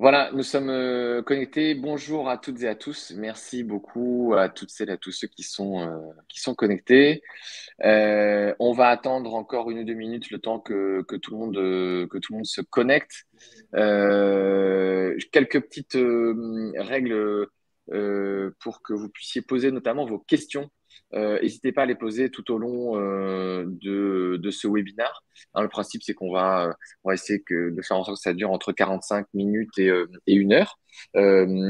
Voilà, nous sommes connectés. Bonjour à toutes et à tous. Merci beaucoup à toutes celles et à tous ceux qui sont connectés. On va attendre encore 1 ou 2 minutes le temps que tout le monde se connecte. Quelques petites règles pour que vous puissiez poser notamment vos questions. N'hésitez pas à les poser tout au long de ce webinaire. Hein, le principe, c'est on va essayer de faire en sorte que ça dure entre 45 minutes et 1 heure.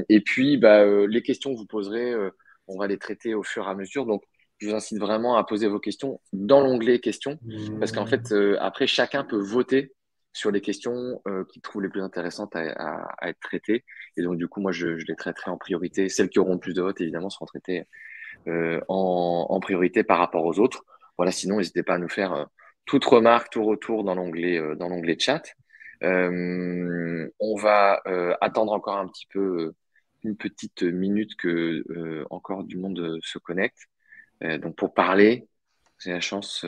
Et puis, les questions que vous poserez, on va les traiter au fur et à mesure. Donc, je vous incite vraiment à poser vos questions dans l'onglet questions, parce qu'en fait, après, chacun peut voter sur les questions qu'il trouve les plus intéressantes à être traitées. Et donc, du coup, moi, je les traiterai en priorité. Celles qui auront le plus de votes, évidemment, seront traitées en priorité par rapport aux autres. Voilà, sinon, n'hésitez pas à nous faire toute remarque, tout retour dans l'onglet chat. On va attendre encore un petit peu, une petite minute que encore du monde se connecte. Donc pour parler, j'ai la chance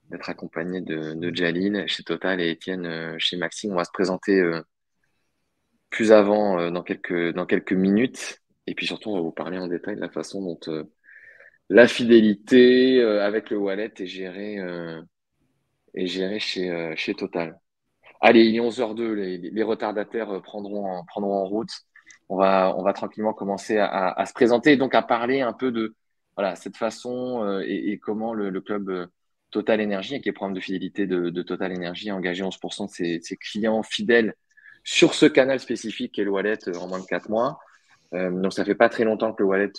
d'être accompagné de Jalil chez Total et Étienne chez Maxime. On va se présenter plus avant dans quelques minutes. Et puis surtout, on va vous parler en détail de la façon dont la fidélité avec le wallet est gérée chez Total. Allez, il est 11h02, les retardataires prendront en route. On va tranquillement commencer à se présenter et donc à parler un peu de voilà, cette façon et comment le club Total Energy, qui est le programme de fidélité de Total Energy, a engagé 11% de ses clients fidèles sur ce canal spécifique qu'est le wallet en moins de 4 mois. Donc, ça fait pas très longtemps que le wallet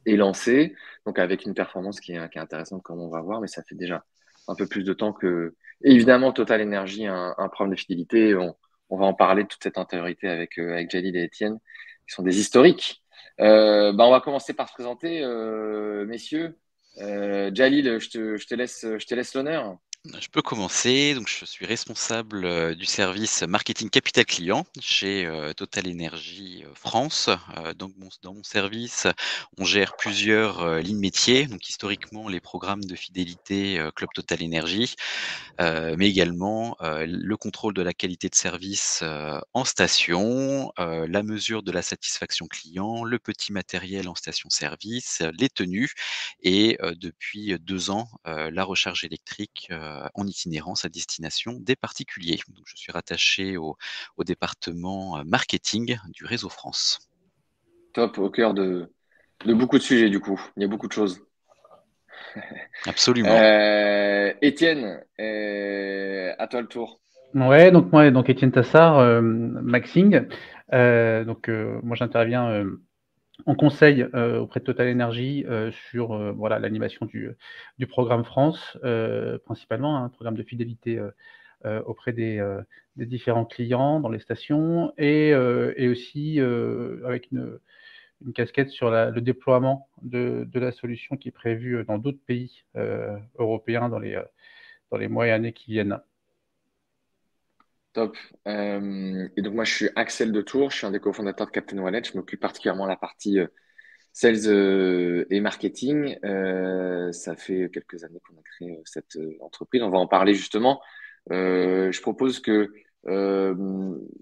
est lancé, donc avec une performance qui est intéressante comme on va voir, mais ça fait déjà un peu plus de temps que… Et évidemment, Total Energy a un programme de fidélité. On va en parler de toute cette antériorité avec Jalil et Étienne, qui sont des historiques. On va commencer par se présenter, messieurs. Jalil, je te laisse l'honneur. Je peux commencer. Donc, je suis responsable du service marketing capital client chez Total Énergie France. Donc, dans mon service, on gère plusieurs lignes métiers. Donc, historiquement, les programmes de fidélité Club Total Énergie, mais également le contrôle de la qualité de service en station, la mesure de la satisfaction client, le petit matériel en station-service, les tenues et depuis 2 ans, la recharge électrique en itinérance à destination des particuliers. Donc je suis rattaché au département marketing du réseau France. Top, au cœur de beaucoup de sujets, du coup. Il y a beaucoup de choses. Absolument. Étienne, à toi le tour. Ouais, donc moi, donc Étienne Tassard, Maxing. Moi, j'interviens en conseil auprès de Total Energy sur voilà l'animation du programme France, principalement, un programme de fidélité auprès des différents clients dans les stations et aussi avec une casquette sur le déploiement de la solution qui est prévue dans d'autres pays européens dans les mois et années qui viennent. Top. Et donc moi, je suis Axel de Tours, je suis un des cofondateurs de Captain Wallet. Je m'occupe particulièrement de la partie sales et marketing. Ça fait quelques années qu'on a créé cette entreprise. On va en parler justement. Je propose que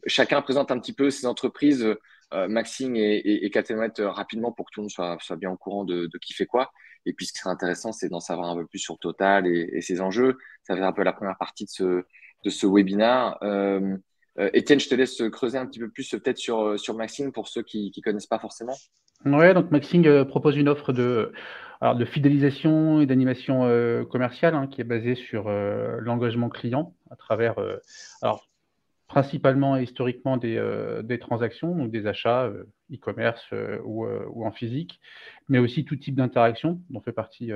chacun présente un petit peu ses entreprises, Maxime et Captain Wallet, rapidement pour que tout le monde soit bien au courant de qui fait quoi. Et puis ce qui serait intéressant, c'est d'en savoir un peu plus sur Total et ses enjeux. Ça fait un peu la première partie de ce webinaire. Étienne, je te laisse creuser un petit peu plus peut-être sur Maxime pour ceux qui connaissent pas forcément. Ouais, donc Maxing propose une offre alors de fidélisation et d'animation commerciale qui est basée sur l'engagement client à travers, alors principalement et historiquement des transactions, donc des achats e-commerce ou en physique, mais aussi tout type d'interaction, dont fait partie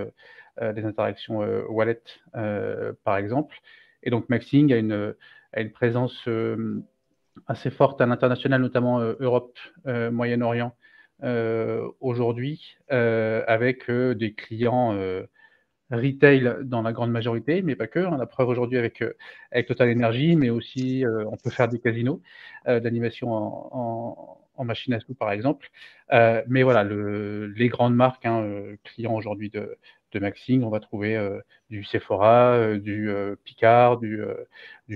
des interactions wallet par exemple. Et donc Maxing a une présence assez forte à l'international, notamment Europe, Moyen-Orient, aujourd'hui, avec des clients retail dans la grande majorité, mais pas que. La preuve aujourd'hui avec Total Energy, mais aussi on peut faire des casinos, d'animation en machine à sous, par exemple. Mais voilà, les grandes marques clients aujourd'hui de Maxing, on va trouver du Sephora, du Picard, du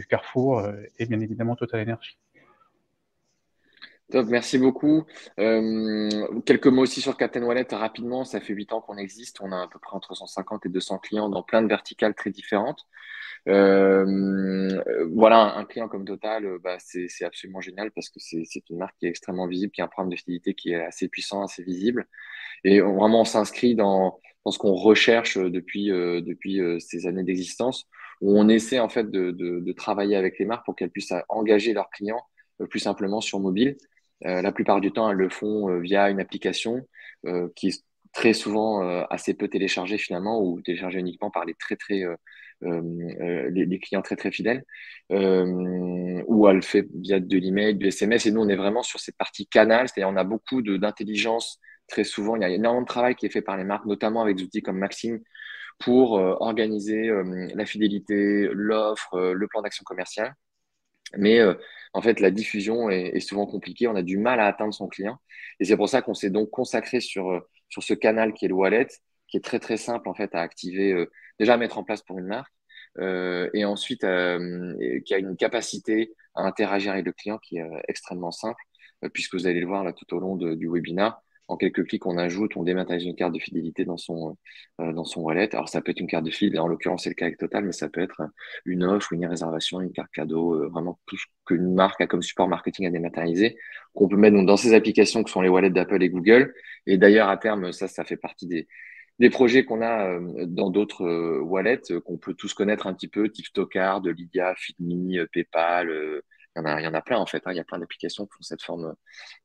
Carrefour et bien évidemment Total Energy. Top, merci beaucoup. Quelques mots aussi sur Captain Wallet rapidement. Ça fait 8 ans qu'on existe. On a à peu près entre 150 et 200 clients dans plein de verticales très différentes. Voilà, un client comme Total, bah, c'est absolument génial parce que c'est une marque qui est extrêmement visible, qui a un programme de fidélité qui est assez puissant, assez visible. Et vraiment, on s'inscrit dans ce qu'on recherche depuis ces années d'existence, où on essaie en fait de travailler avec les marques pour qu'elles puissent engager leurs clients plus simplement sur mobile. La plupart du temps, elles le font via une application qui est très souvent assez peu téléchargée finalement ou téléchargée uniquement par les les clients très très fidèles, ou elle le fait via de l'email, du SMS. Et nous, on est vraiment sur cette partie canal, c'est-à-dire on a beaucoup d'intelligence. Très souvent, il y a énormément de travail qui est fait par les marques, notamment avec des outils comme Maxime, pour organiser la fidélité, l'offre, le plan d'action commercial. Mais en fait, la diffusion est souvent compliquée. On a du mal à atteindre son client. Et c'est pour ça qu'on s'est donc consacré sur ce canal qui est le wallet, qui est très, très simple en fait à activer, déjà à mettre en place pour une marque, et ensuite et qui a une capacité à interagir avec le client qui est extrêmement simple, puisque vous allez le voir là tout au long du webinaire. En quelques clics, on ajoute, on dématérialise une carte de fidélité dans son wallet. Alors, ça peut être une carte de fidélité, en l'occurrence, c'est le cas avec Total, mais ça peut être une offre, une réservation, une carte cadeau, vraiment tout ce qu'une marque a comme support marketing à dématérialiser, qu'on peut mettre donc dans ces applications que sont les wallets d'Apple et Google. Et d'ailleurs, à terme, ça fait partie des projets qu'on a dans d'autres wallets qu'on peut tous connaître un petit peu, type Stockard, Lydia, Feedme, PayPal. Il y en a plein en fait. Hein. Il y a plein d'applications qui font cette forme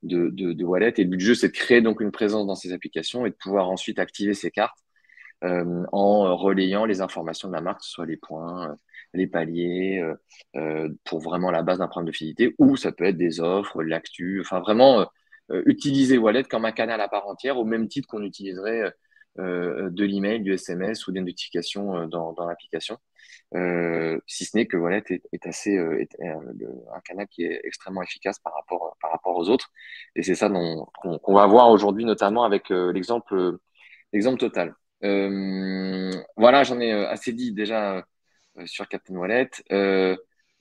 de wallet. Et le but du jeu, c'est de créer donc une présence dans ces applications et de pouvoir ensuite activer ces cartes en relayant les informations de la marque, que ce soit les points, les paliers, pour vraiment la base d'un programme de fidélité, ou ça peut être des offres, l'actu, enfin vraiment utiliser Wallet comme un canal à part entière, au même titre qu'on utiliserait de l'email, du SMS ou des notifications dans l'application. Si ce n'est que Wallet est assez un canal qui est extrêmement efficace par rapport aux autres. Et c'est ça qu'on va voir aujourd'hui, notamment avec l'exemple Total. Voilà, j'en ai assez dit déjà sur Captain Wallet.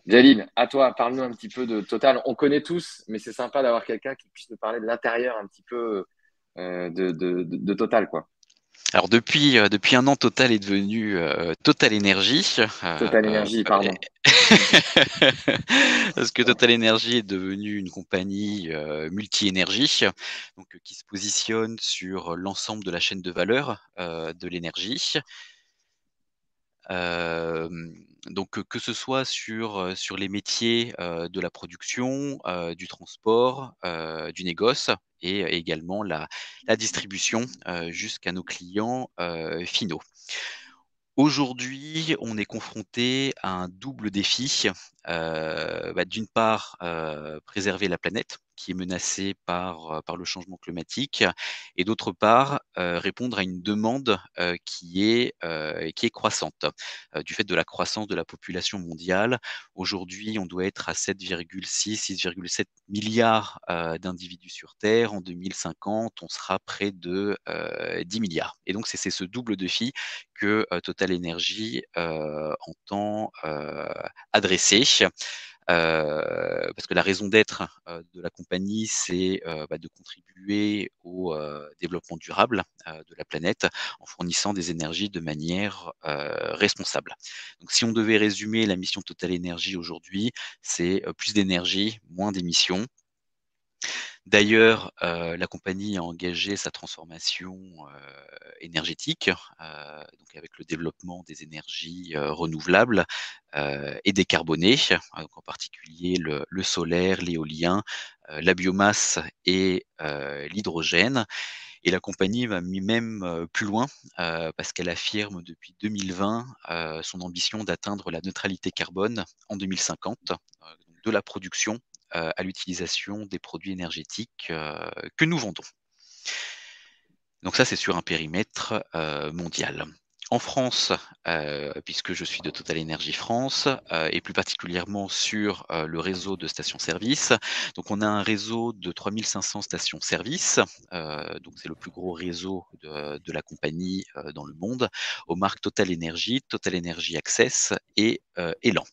Jalil, à toi, parle-nous un petit peu de Total. On connaît tous, mais c'est sympa d'avoir quelqu'un qui puisse nous parler de l'intérieur un petit peu de Total, quoi. Alors depuis un an, Total est devenu Total Energy. Total Énergie, Et- pardon. Parce que Total Energy est devenue une compagnie multi-énergie, donc qui se positionne sur l'ensemble de la chaîne de valeur de l'énergie. Donc que ce soit sur les métiers de la production, du transport, du négoce et également la distribution jusqu'à nos clients finaux. Aujourd'hui, on est confronté à un double défi. D'une part, préserver la planète qui est menacée par le changement climatique et d'autre part, répondre à une demande qui est croissante. Du fait de la croissance de la population mondiale, aujourd'hui, on doit être à 6,7 milliards d'individus sur Terre. En 2050, on sera près de 10 milliards. Et donc, c'est ce double défi que Total Energy entend adresser. Parce que la raison d'être de la compagnie, c'est de contribuer au développement durable de la planète en fournissant des énergies de manière responsable. Donc, si on devait résumer la mission Total Energy aujourd'hui, c'est plus d'énergie, moins d'émissions. D'ailleurs, la compagnie a engagé sa transformation énergétique, donc avec le développement des énergies renouvelables et décarbonées, donc en particulier le solaire, l'éolien, la biomasse et l'hydrogène. Et la compagnie va même plus loin parce qu'elle affirme depuis 2020 son ambition d'atteindre la neutralité carbone en 2050, de la production à l'utilisation des produits énergétiques que nous vendons. Donc ça, c'est sur un périmètre mondial. En France, puisque je suis de Total Energy France, et plus particulièrement sur le réseau de stations-service. Donc on a un réseau de 3500 stations-service, donc c'est le plus gros réseau de la compagnie dans le monde, aux marques Total Energy, Total Energy Access et Elan.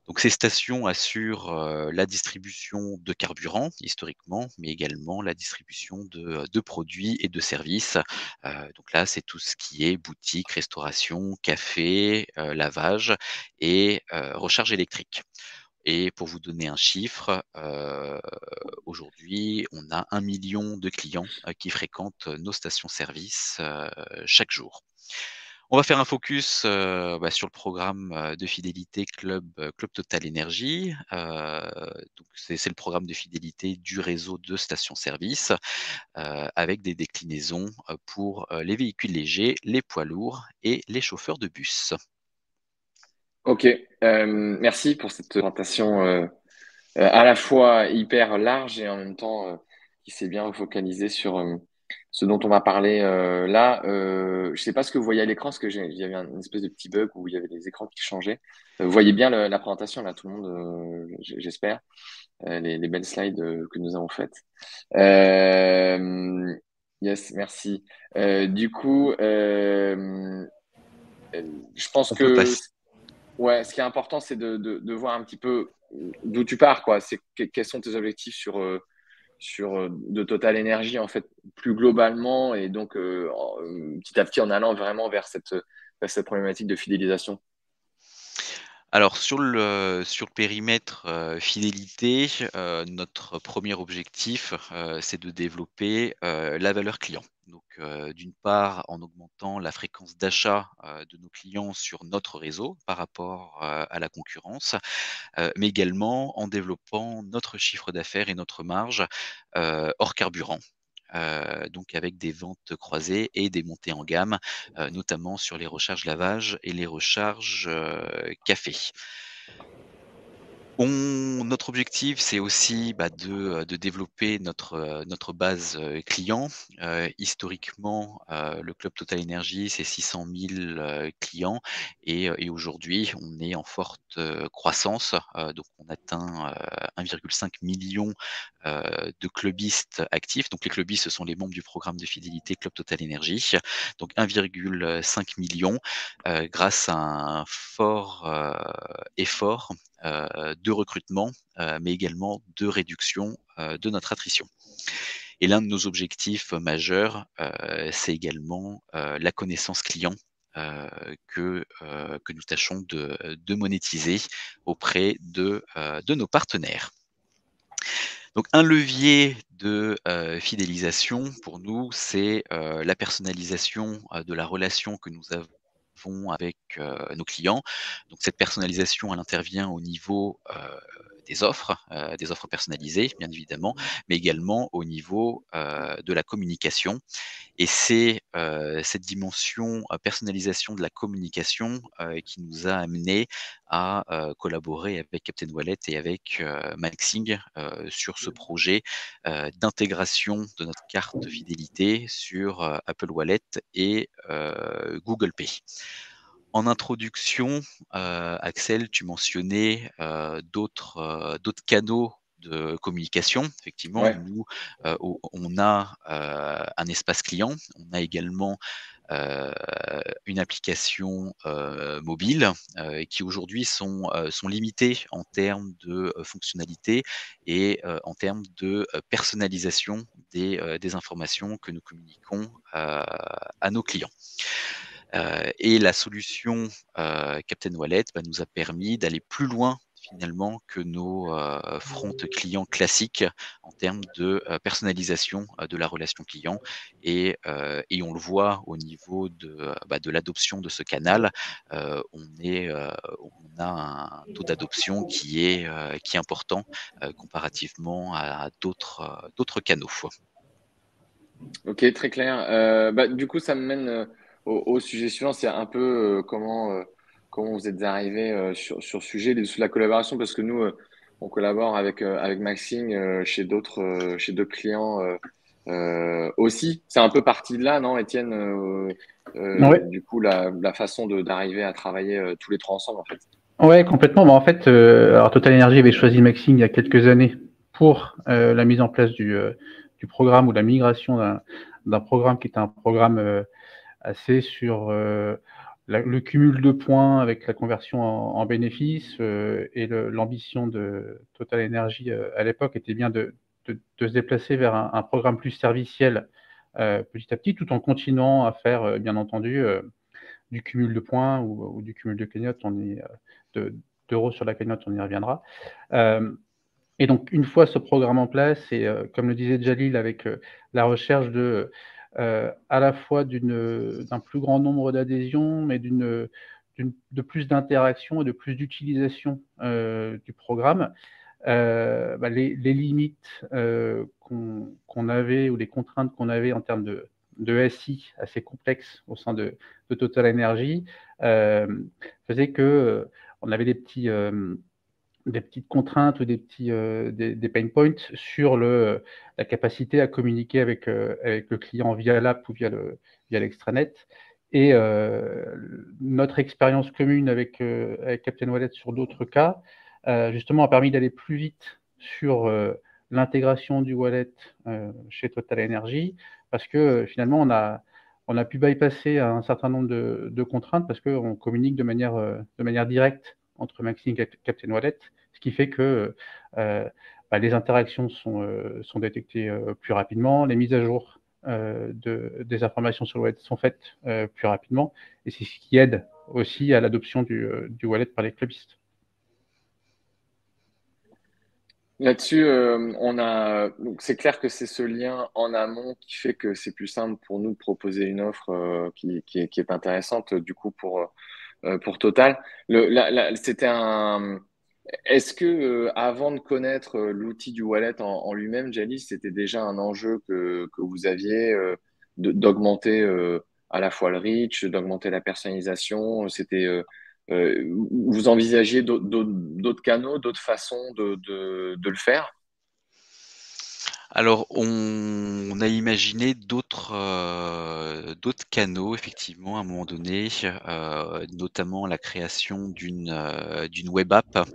Donc ces stations assurent la distribution de carburant historiquement, mais également la distribution de produits et de services. Donc là, c'est tout ce qui est boutique, restauration, café, lavage et recharge électrique. Et pour vous donner un chiffre, aujourd'hui, on a 1 million de clients qui fréquentent nos stations-service chaque jour. On va faire un focus sur le programme de fidélité Club Total Énergie. Donc c'est le programme de fidélité du réseau de stations-service avec des déclinaisons pour les véhicules légers, les poids lourds et les chauffeurs de bus. Ok, merci pour cette présentation à la fois hyper large et en même temps qui s'est bien focalisé sur ce dont on va parler là. Je sais pas ce que vous voyez à l'écran, parce que il y avait une espèce de petit bug où il y avait des écrans qui changeaient. Vous voyez bien la présentation là, tout le monde, j'espère, les belles slides que nous avons faites. Yes, merci. Du coup, je pense On peut que passer. ouais, ce qui est important, c'est de voir un petit peu d'où tu pars, quoi. Quels sont tes objectifs sur de Total Energy, en fait, plus globalement, et donc petit à petit en allant vraiment vers cette problématique de fidélisation. Alors sur le périmètre, fidélité, notre premier objectif, c'est de développer, la valeur client. Donc, d'une part, en augmentant la fréquence d'achat, de nos clients sur notre réseau par rapport, à la concurrence, mais également en développant notre chiffre d'affaires et notre marge, hors carburant. Donc avec des ventes croisées et des montées en gamme, notamment sur les recharges lavage et les recharges, café. Notre objectif, c'est aussi, de développer notre base, client. Historiquement, le club Total Énergie, c'est 600 000 clients et aujourd'hui, on est en forte, croissance. Donc on atteint, 1,5 million de clubistes actifs. Donc les clubistes, ce sont les membres du programme de fidélité Club Total Énergie. Donc 1,5 million grâce à un fort, effort de recrutement, mais également de réduction de notre attrition. Et l'un de nos objectifs majeurs, c'est également la connaissance client que nous tâchons de monétiser auprès de nos partenaires. Donc un levier de fidélisation pour nous, c'est la personnalisation de la relation que nous avons avec nos clients. Donc cette personnalisation, elle intervient au niveau des offres personnalisées, bien évidemment, mais également au niveau de la communication. Et c'est cette dimension personnalisation de la communication qui nous a amené à collaborer avec Captain Wallet et avec Maxing sur ce projet d'intégration de notre carte fidélité sur Apple Wallet et Google Pay. En introduction, Axel, tu mentionnais d'autres canaux de communication. Effectivement, Ouais. nous, on a un espace client, on a également une application mobile qui aujourd'hui sont limitées en termes de fonctionnalités et en termes de personnalisation des informations que nous communiquons à nos clients. Et la solution Captain Wallet nous a permis d'aller plus loin finalement que nos front clients classiques en termes de personnalisation de la relation client et on le voit au niveau de l'adoption de ce canal, on a un taux d'adoption qui est important comparativement à d'autres canaux. Ok, très clair. Du coup, ça me mène au sujet suivant. C'est un peu comment vous êtes arrivé sur ce sujet de la collaboration, parce que nous, on collabore avec Maxing chez d'autres clients aussi. C'est un peu parti de là, non, Étienne? Ouais, Du coup, la façon d'arriver à travailler tous les trois ensemble, en fait. ouais, complètement. En fait, alors Total Energy avait choisi Maxing il y a quelques années pour la mise en place du programme ou la migration d'un programme qui était un programme assez sur le cumul de points avec la conversion en bénéfices, et l'ambition de Total Energy à l'époque était bien de se déplacer vers un programme plus serviciel petit à petit, tout en continuant à faire, bien entendu, du cumul de points ou du cumul de cagnottes, d'euros sur la cagnotte, on y reviendra. Et donc, une fois ce programme en place, et comme le disait Jalil, avec la recherche à la fois d'un plus grand nombre d'adhésions, mais de plus d'interaction et de plus d'utilisation du programme, les limites qu'on avait, ou les contraintes qu'on avait en termes de SI assez complexes au sein de Total Energy faisaient que on avait des petites contraintes ou des pain points sur la capacité à communiquer avec le client via l'app ou via l'extranet. Et notre expérience commune avec Captain Wallet sur d'autres cas, justement, a permis d'aller plus vite sur l'intégration du wallet chez Total Energy, parce que finalement, on a pu bypasser un certain nombre de contraintes, parce qu'on communique de manière directe entre Maxi et Captain Wallet, ce qui fait que les interactions sont détectées plus rapidement, les mises à jour des informations sur le wallet sont faites plus rapidement, et c'est ce qui aide aussi à l'adoption du wallet par les clubistes. Là-dessus, donc c'est clair que c'est ce lien en amont qui fait que c'est plus simple pour nous de proposer une offre qui est intéressante du coup pour Total. C'était un. Est-ce que avant de connaître l'outil du wallet en lui-même, Jalis, c'était déjà un enjeu que vous aviez d'augmenter à la fois le reach, d'augmenter la personnalisation. Vous envisagiez d'autres canaux, d'autres façons de le faire? Alors, on a imaginé d'autres canaux, effectivement, à un moment donné, notamment la création d'une web app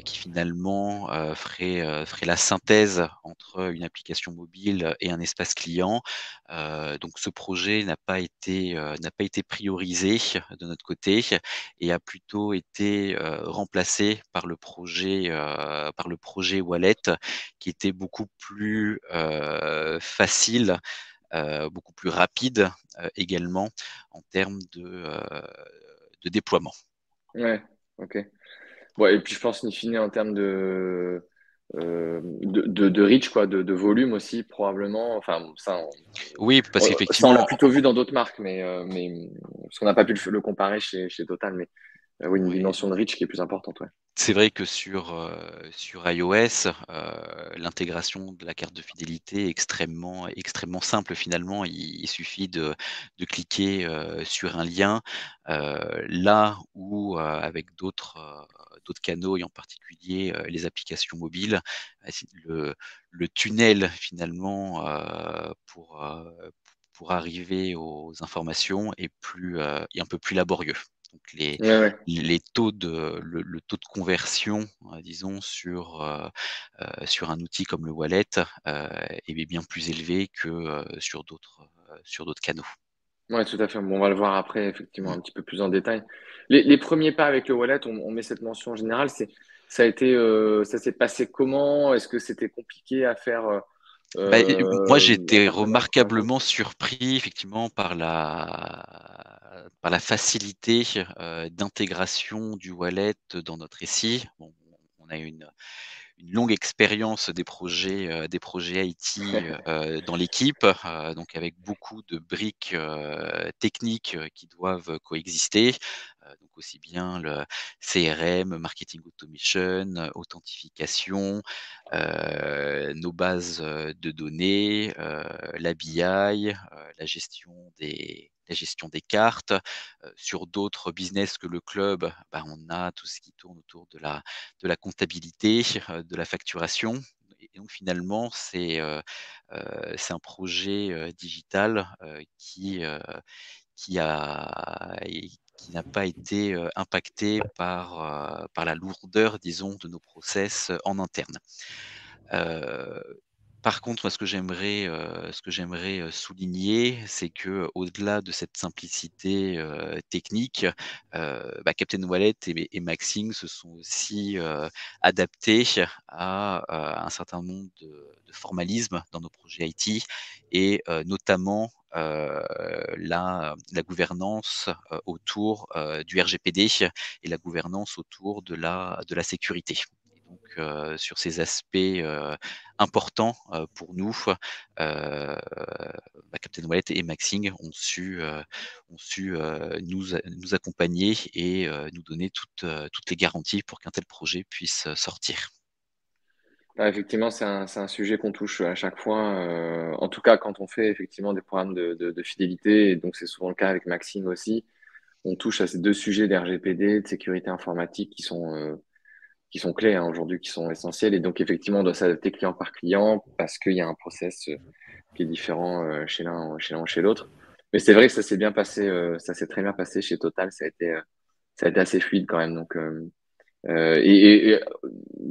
qui finalement ferait la synthèse entre une application mobile et un espace client. Donc, ce projet n'a pas été priorisé de notre côté et a plutôt été remplacé par le projet Wallet, qui était beaucoup plus facile, beaucoup plus rapide également en termes de déploiement. Ouais, ok. Bon, et puis je pense, in fine, en termes de reach, quoi, de volume aussi, probablement. Enfin, Oui, parce ça, on l'a qu'effectivement, plutôt vu dans d'autres marques, mais parce qu'on n'a pas pu le comparer chez Total, mais oui, une ouais, dimension de reach qui est plus importante, ouais. c'est vrai que sur iOS, l'intégration de la carte de fidélité est extrêmement simple finalement. Il suffit de cliquer sur un lien, là où avec d'autres canaux, et en particulier les applications mobiles, c'est le tunnel finalement pour arriver aux informations est un peu plus laborieux. Donc Ouais, ouais. les taux le taux de conversion, disons sur un outil comme le wallet, est bien plus élevé que sur d'autres canaux. Ouais, tout à fait. Bon, on va le voir après, effectivement, Mmh. un petit peu plus en détail. Les premiers pas avec le wallet, on met cette mention générale. Ça s'est passé comment? Est-ce que c'était compliqué à faire, Bah, moi, j'ai à été faire connaître? Ouais. remarquablement surpris effectivement par la facilité d'intégration du wallet dans notre SI. Bon, on a une longue expérience des projets IT dans l'équipe, donc avec beaucoup de briques techniques qui doivent coexister. Donc aussi bien le CRM, marketing automation, authentification, nos bases de données, l'ABI, la gestion des cartes. Sur d'autres business que le club, bah, on a tout ce qui tourne autour de la comptabilité, de la facturation, et donc finalement c'est un projet digital qui a et qui n'a pas été impacté par la lourdeur, disons, de nos process en interne. Heu Par contre, moi, ce que j'aimerais, souligner, c'est que au-delà de cette simplicité, technique, Captain Wallet et Maxing se sont aussi, adaptés à un certain nombre de formalismes dans nos projets IT et notamment, la gouvernance, autour, du RGPD et la gouvernance autour de la sécurité. Et donc, sur ces aspects, important, pour nous. Captain Wallet et Maxing ont su nous accompagner et nous donner toutes les garanties pour qu'un tel projet puisse sortir. Effectivement, c'est un sujet qu'on touche à chaque fois. En tout cas, quand on fait effectivement des programmes de fidélité, et donc c'est souvent le cas avec Maxime aussi, on touche à ces deux sujets d'RGPD, de sécurité informatique qui sont clés hein, aujourd'hui, qui sont essentiels. Et donc effectivement, on doit s'adapter client par client parce qu'il y a un process qui est différent chez l'un ou chez l'autre. Mais c'est vrai que ça s'est bien passé, ça s'est très bien passé chez Total. Ça a été assez fluide quand même. Donc et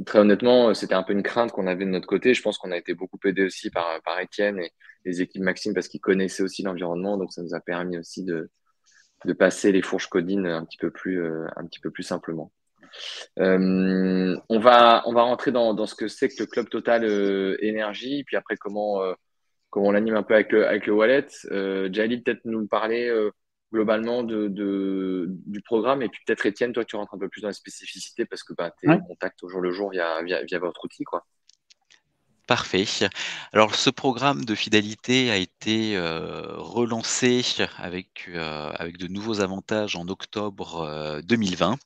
très honnêtement, c'était un peu une crainte qu'on avait de notre côté. Je pense qu'on a été beaucoup aidé aussi par Étienne et les équipes Maxime parce qu'ils connaissaient aussi l'environnement. Donc, ça nous a permis aussi de passer les fourches codines un petit peu plus simplement. On va rentrer dans ce que c'est que le Club Total Énergie, puis après comment on l'anime un peu avec le wallet. Djali, peut-être nous parler globalement du programme, et puis peut-être Étienne, toi tu rentres un peu plus dans les spécificités parce que tu es Ouais. au contact au jour le jour via votre outil, quoi. Parfait. Alors ce programme de fidélité a été, relancé avec de nouveaux avantages en octobre, 2020.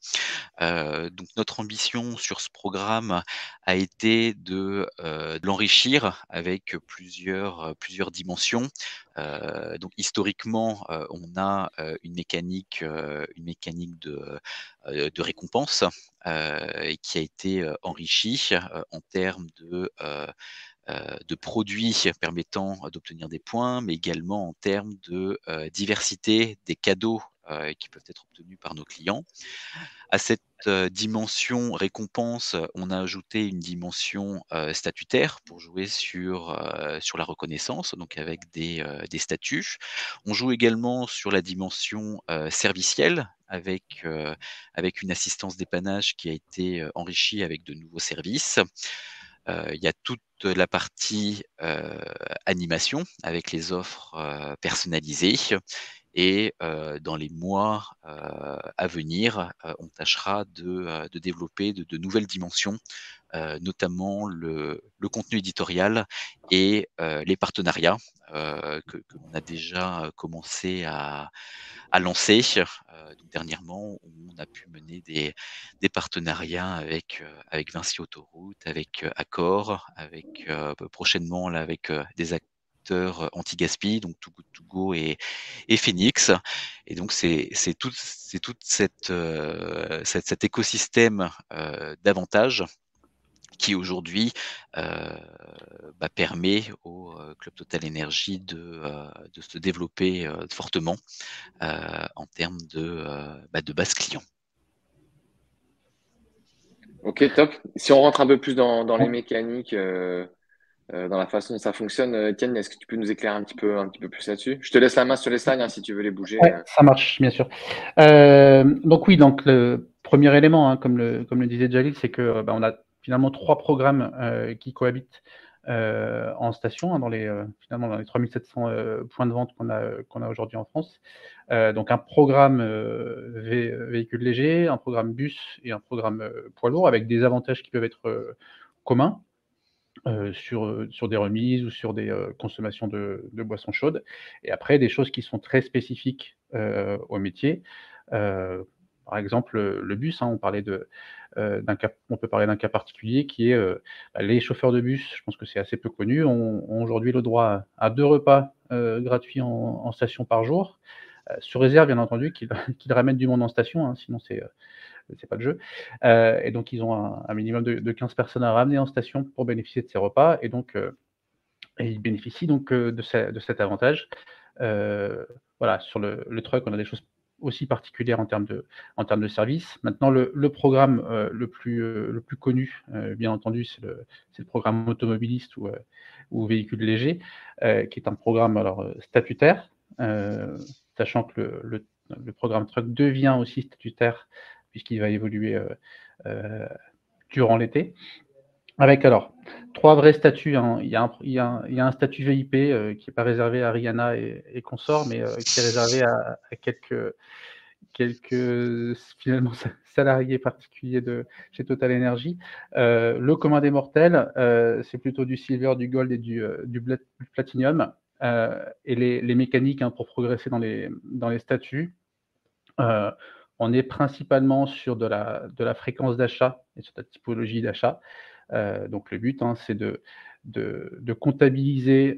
Donc notre ambition sur ce programme a été de l'enrichir avec plusieurs dimensions. Donc historiquement, on a, une mécanique de récompense, et qui a été, enrichie, en termes de produits permettant d'obtenir des points, mais également en termes de, diversité des cadeaux, qui peuvent être obtenus par nos clients. À cette, dimension récompense, on a ajouté une dimension, statutaire pour jouer sur la reconnaissance, donc avec des statuts. On joue également sur la dimension, servicielle avec une assistance dépannage qui a été, enrichie avec de nouveaux services. Il y a toute la partie, animation avec les offres, personnalisées et dans les mois, à venir, on tâchera de développer de nouvelles dimensions, notamment le contenu éditorial et les partenariats, que l'on a déjà commencé à lancer. Donc dernièrement, on a pu mener des partenariats avec Vinci Autoroute, avec Accor, prochainement là avec des acteurs anti-gaspi, donc Too Good To Go et Phoenix. Et donc c'est tout cet écosystème d'avantages qui aujourd'hui permet au Club Total Énergie de se développer fortement en termes de base client. Ok, top. Si on rentre un peu plus dans les mécaniques, dans la façon dont ça fonctionne, Étienne, est-ce que tu peux nous éclairer un petit peu plus là-dessus? Je te laisse la main sur les slides hein, si tu veux les bouger. Ouais, ça marche, bien sûr. Donc oui, donc le premier élément, hein, comme le disait Jalil, c'est que on a finalement 3 programmes qui cohabitent en station, hein, finalement dans les 3700 points de vente qu'on a aujourd'hui en France. Donc un programme véhicule léger, un programme bus et un programme poids lourd, avec des avantages qui peuvent être communs. Sur des remises ou sur des consommations de boissons chaudes, et après des choses qui sont très spécifiques au métier. Par exemple, le bus, hein, on peut parler d'un cas particulier qui est les chauffeurs de bus. Je pense que c'est assez peu connu, ont aujourd'hui le droit à 2 repas gratuits en station par jour, sous réserve bien entendu qu'ils qu'ils ramènent du monde en station, hein, sinon c'est pas le jeu. Et donc ils ont un minimum de 15 personnes à ramener en station pour bénéficier de ces repas, et donc et ils bénéficient donc de cet avantage. Voilà, sur le truck, on a des choses aussi particulière en termes de services. Maintenant, le programme le plus connu, bien entendu, c'est le programme automobiliste ou véhicule léger, qui est un programme alors statutaire, sachant que le programme truck devient aussi statutaire puisqu'il va évoluer durant l'été. Avec alors 3 vrais statuts, hein. Il y a un statut VIP qui n'est pas réservé à Rihanna et consorts, mais qui est réservé à quelques finalement salariés particuliers de chez Total Energy. Le commun des mortels, c'est plutôt du silver, du gold et du platinum. Et les mécaniques, hein, pour progresser dans les statuts, on est principalement sur de la fréquence d'achat et sur la typologie d'achat. Donc le but, hein, c'est de comptabiliser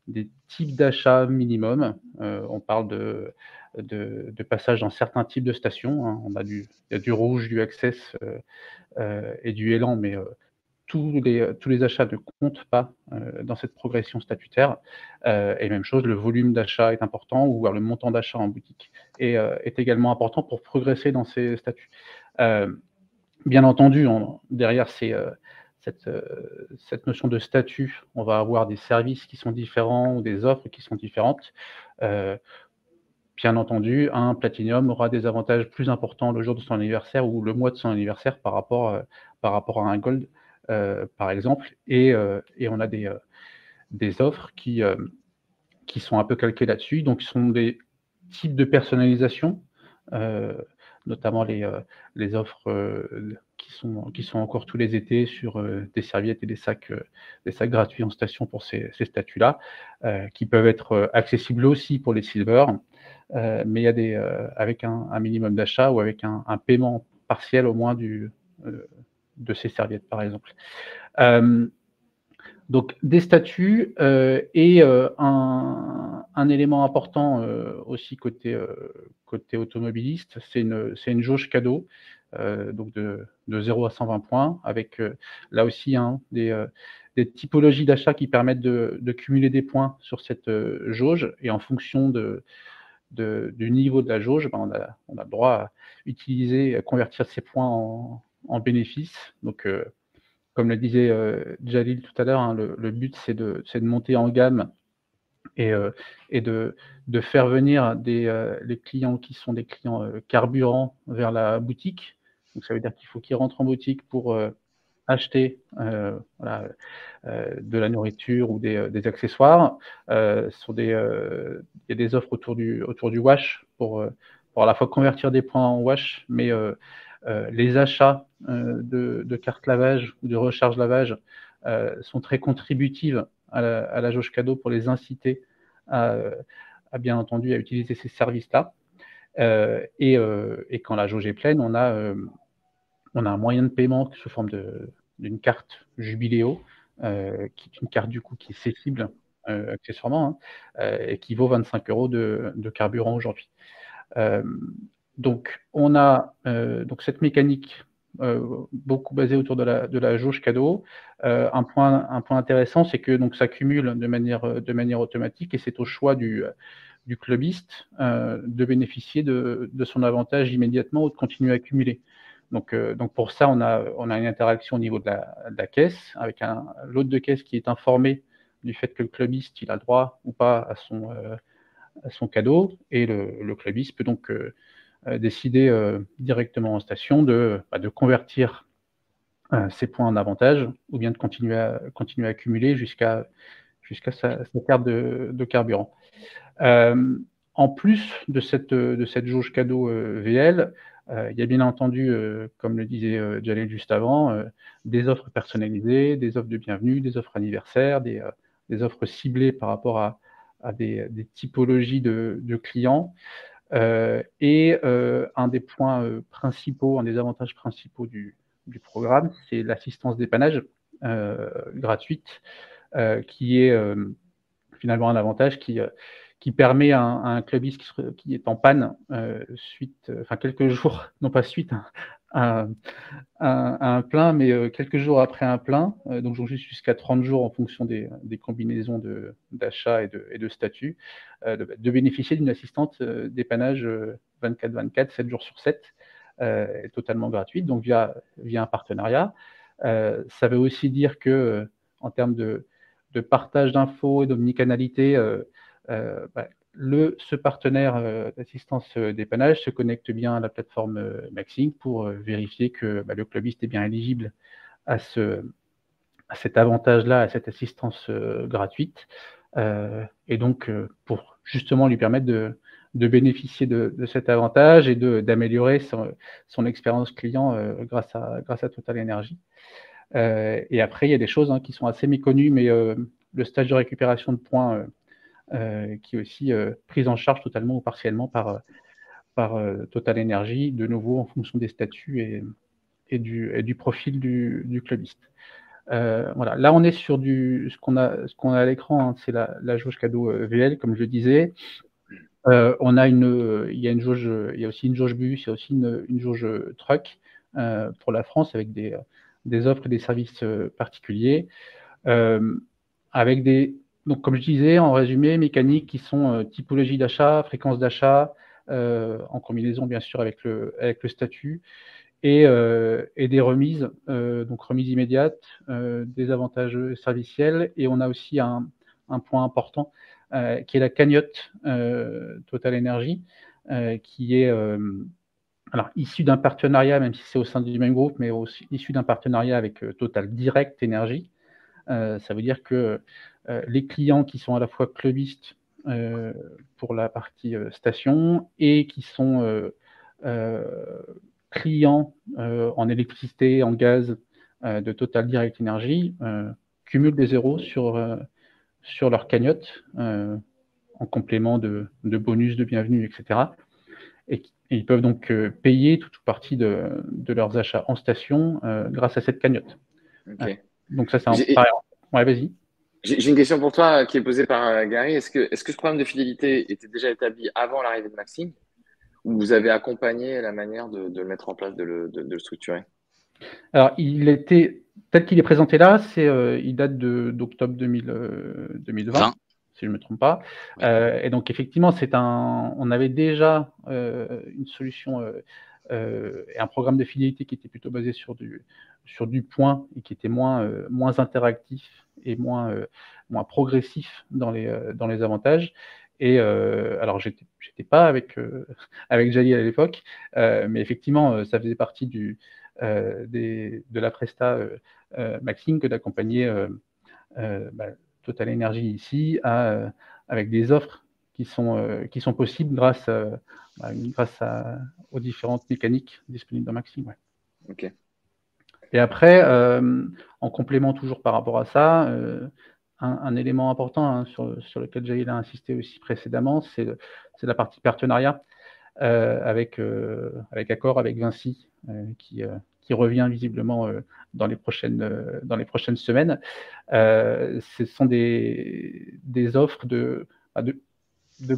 des types d'achats minimum. On parle de passage dans certains types de stations, hein. Il y a du rouge, du Access et du Élan, mais tous les achats ne comptent pas dans cette progression statutaire. Et même chose, le volume d'achat est important, ou le montant d'achat en boutique est également important pour progresser dans ces statuts. Bien entendu, derrière cette notion de statut, on va avoir des services qui sont différents ou des offres qui sont différentes. Bien entendu, un Platinum aura des avantages plus importants le jour de son anniversaire ou le mois de son anniversaire par rapport à un Gold, par exemple. Et on a des offres qui sont un peu calquées là-dessus. Donc, ce sont des types de personnalisation, notamment les offres qui sont encore tous les étés sur des serviettes et des sacs gratuits en station pour ces statuts-là, qui peuvent être accessibles aussi pour les silver, mais il y a avec un minimum d'achat ou avec un paiement partiel au moins de ces serviettes, par exemple. Donc des statuts et un élément important aussi côté automobiliste, c'est une jauge cadeau, donc de 0 à 120 points, avec là aussi, hein, des typologies d'achat qui permettent de cumuler des points sur cette jauge, et en fonction du niveau de la jauge, ben, on a le droit à convertir ces points en bénéfices. Donc comme le disait Jalil tout à l'heure, hein, le but c'est de monter en gamme et de faire venir les clients qui sont des clients carburants vers la boutique. Donc ça veut dire qu'il faut qu'ils rentrent en boutique pour acheter voilà, de la nourriture ou des accessoires. Il y a des offres autour du wash pour à la fois convertir des points en wash, mais les achats de cartes lavage ou de recharge lavage sont très contributives à la jauge cadeau pour les inciter à bien entendu à utiliser ces services-là. Et quand la jauge est pleine, on a un moyen de paiement sous forme d'une carte Jubiléo, qui est une carte du coup qui est cessible accessoirement, hein, et qui vaut 25 € de carburant aujourd'hui. Donc on a donc cette mécanique beaucoup basée autour de la jauge cadeau. Un point intéressant, c'est que donc ça cumule de manière automatique, et c'est au choix du clubiste de bénéficier de son avantage immédiatement ou de continuer à cumuler. Donc pour ça, on a une interaction au niveau de la caisse, avec l'hôte de caisse qui est informé du fait que le clubiste il a droit ou pas à son cadeau, et le clubiste peut donc décider directement en station de convertir ses points en avantage, ou bien de continuer à accumuler jusqu'à sa carte de carburant. En plus de cette jauge cadeau VL, il y a bien entendu, comme le disait Jalil juste avant, des offres personnalisées, des offres de bienvenue, des offres anniversaires, des offres ciblées par rapport à des typologies de clients. Et un des points principaux, un des avantages principaux du programme, c'est l'assistance dépannage gratuite, qui est finalement un avantage qui permet à un clubiste qui est en panne quelques jours, non pas suite, à, à un plein, mais quelques jours après un plein, donc juste jusqu'à 30 jours en fonction des combinaisons d'achat et de statut, de bénéficier d'une assistante dépannage 24/24, 7 jours sur 7, totalement gratuite, donc via un partenariat. Ça veut aussi dire que, en termes de partage d'infos et d'omnicanalité, bah, ce partenaire d'assistance dépannage se connecte bien à la plateforme Maxing pour vérifier que le clubiste est bien éligible à cet avantage-là, à cette assistance gratuite, et donc pour justement lui permettre de bénéficier de cet avantage et d'améliorer son expérience client grâce à Total Energy. Et après, il y a des choses qui sont assez méconnues, mais le stage de récupération de points qui est aussi prise en charge totalement ou partiellement par Total Energy, de nouveau en fonction des statuts et du profil du clubiste. Voilà. Là, on est sur ce qu'on a à l'écran, c'est la jauge cadeau VL, comme je le disais. Il y a une jauge, il y a aussi une jauge bus, il y a aussi une jauge truck pour la France avec des offres et des services particuliers. Avec donc, comme je disais, en résumé, mécaniques qui sont typologie d'achat, fréquence d'achat, en combinaison bien sûr avec le statut, et des remises, donc remises immédiates, des avantages serviciels, et on a aussi un point important qui est la cagnotte Total Energy, qui est alors issu d'un partenariat, même si c'est au sein du même groupe, mais aussi issu d'un partenariat avec Total Direct Energy. Ça veut dire que les clients qui sont à la fois clubistes pour la partie station et qui sont clients en électricité, en gaz de Total Direct Energy cumulent des euros sur leur cagnotte en complément de bonus, de bienvenue, etc. Et ils peuvent donc payer toute ou partie de leurs achats en station grâce à cette cagnotte. Ok. Donc ça, c'est J'ai Ouais, vas-y. j'ai une question pour toi qui est posée par Gary. Est-ce que ce problème de fidélité était déjà établi avant l'arrivée de Maxime ou vous avez accompagné la manière de le mettre en place, de le structurer? Alors, tel qu'il est présenté là, il date d'octobre 2020, 20. si je ne me trompe pas. Oui. Et donc, effectivement, on avait déjà une solution et un programme de fidélité qui était plutôt basé sur du point et qui était moins interactif et moins progressif dans les avantages. Et alors, j'étais pas avec Jalil à l'époque, mais effectivement, ça faisait partie de la Presta Maxime que d'accompagner Total Energy ici avec des offres qui sont possibles aux différentes mécaniques disponibles dans Maxime. Ouais. Ok. Et après, en complément toujours par rapport à ça, un élément important sur lequel Jaïl a insisté aussi précédemment, c'est la partie partenariat avec Accor, avec Vinci, qui revient visiblement dans les prochaines semaines. Ce sont des offres de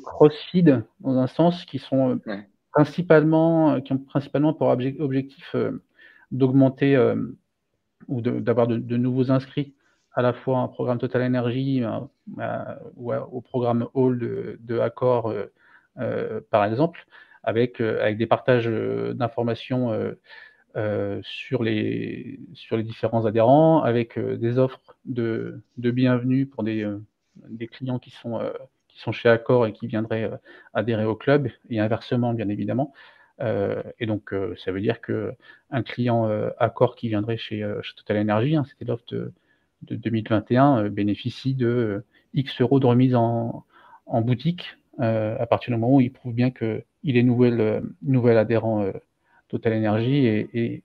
cross-feed, dans un sens, qui ont principalement pour objectif d'augmenter ou d'avoir de nouveaux inscrits, à la fois un programme Total Energy ou au programme All de Accor, par exemple, avec des partages d'informations sur les différents adhérents, avec des offres de bienvenue pour des clients qui sont chez Accor et qui viendraient adhérer au club, et inversement, bien évidemment. Et donc, ça veut dire qu'un client Accor qui viendrait chez Total Energy, c'était l'offre de 2021, bénéficie de X euros de remise en boutique à partir du moment où il prouve bien qu'il est nouvel adhérent Total Energy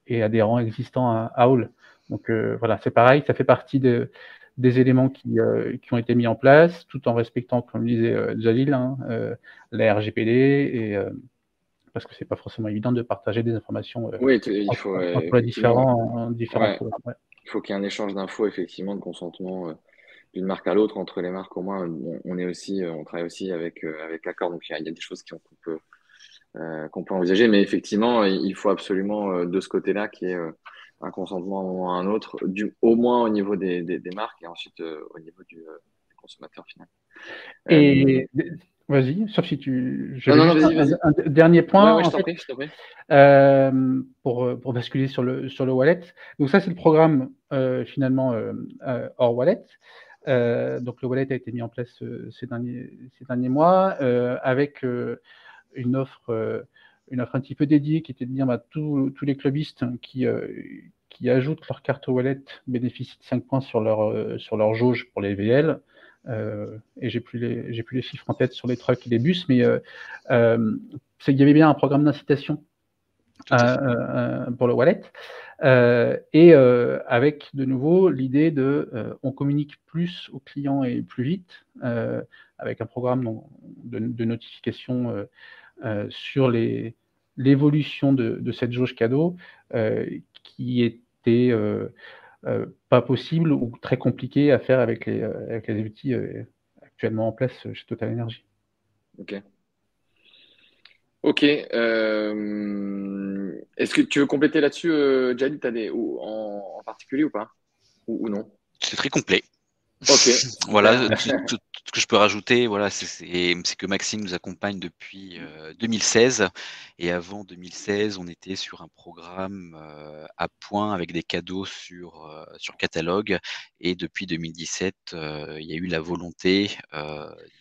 et adhérent existant à Hall. Donc voilà, c'est pareil, ça fait partie des éléments qui ont été mis en place, tout en respectant, comme disait Jalil, la RGPD, parce que c'est pas forcément évident de partager des informations Oui, il faut entre les effectivement, différents ouais, programmes. Ouais. il faut qu'il y ait un échange d'infos, effectivement, de consentement d'une marque à l'autre. Entre les marques, au moins, on travaille aussi avec Accor, donc il y a des choses qu'on peut qu'on peut envisager. Mais effectivement, il faut absolument de ce côté-là qu'il y ait un consentement ou un autre, au moins au niveau des marques et ensuite au niveau du consommateur final. Et vas-y, sauf si Non, j'avais non, non, juste vas-y, vas-y. un dernier point, Ouais, je en t'en fait, prie, je t'en prie. pour basculer sur le wallet. Donc ça, c'est le programme finalement hors wallet. Donc le wallet a été mis en place ces derniers mois avec une offre un petit peu dédiée qui était de dire tous les clubistes qui ajoutent leur carte wallet bénéficient de 5 points sur leur jauge pour les VL. Et j'ai plus les chiffres en tête sur les trucks et les bus, mais il y avait bien un programme d'incitation pour le wallet. Et avec de nouveau l'idée on communique plus aux clients et plus vite, avec un programme de notification sur l'évolution de cette jauge cadeau qui était pas possible ou très compliqué à faire avec les outils actuellement en place chez Total Energy. Ok. Ok. Est-ce que tu veux compléter là-dessus, Jalil, en particulier ou pas? Ou non? C'est très complet. Ok, Voilà, super. tout ce que je peux rajouter, voilà, c'est que Maxime nous accompagne depuis 2016. Et avant 2016, on était sur un programme à points avec des cadeaux sur catalogue. Et depuis 2017, il y a eu la volonté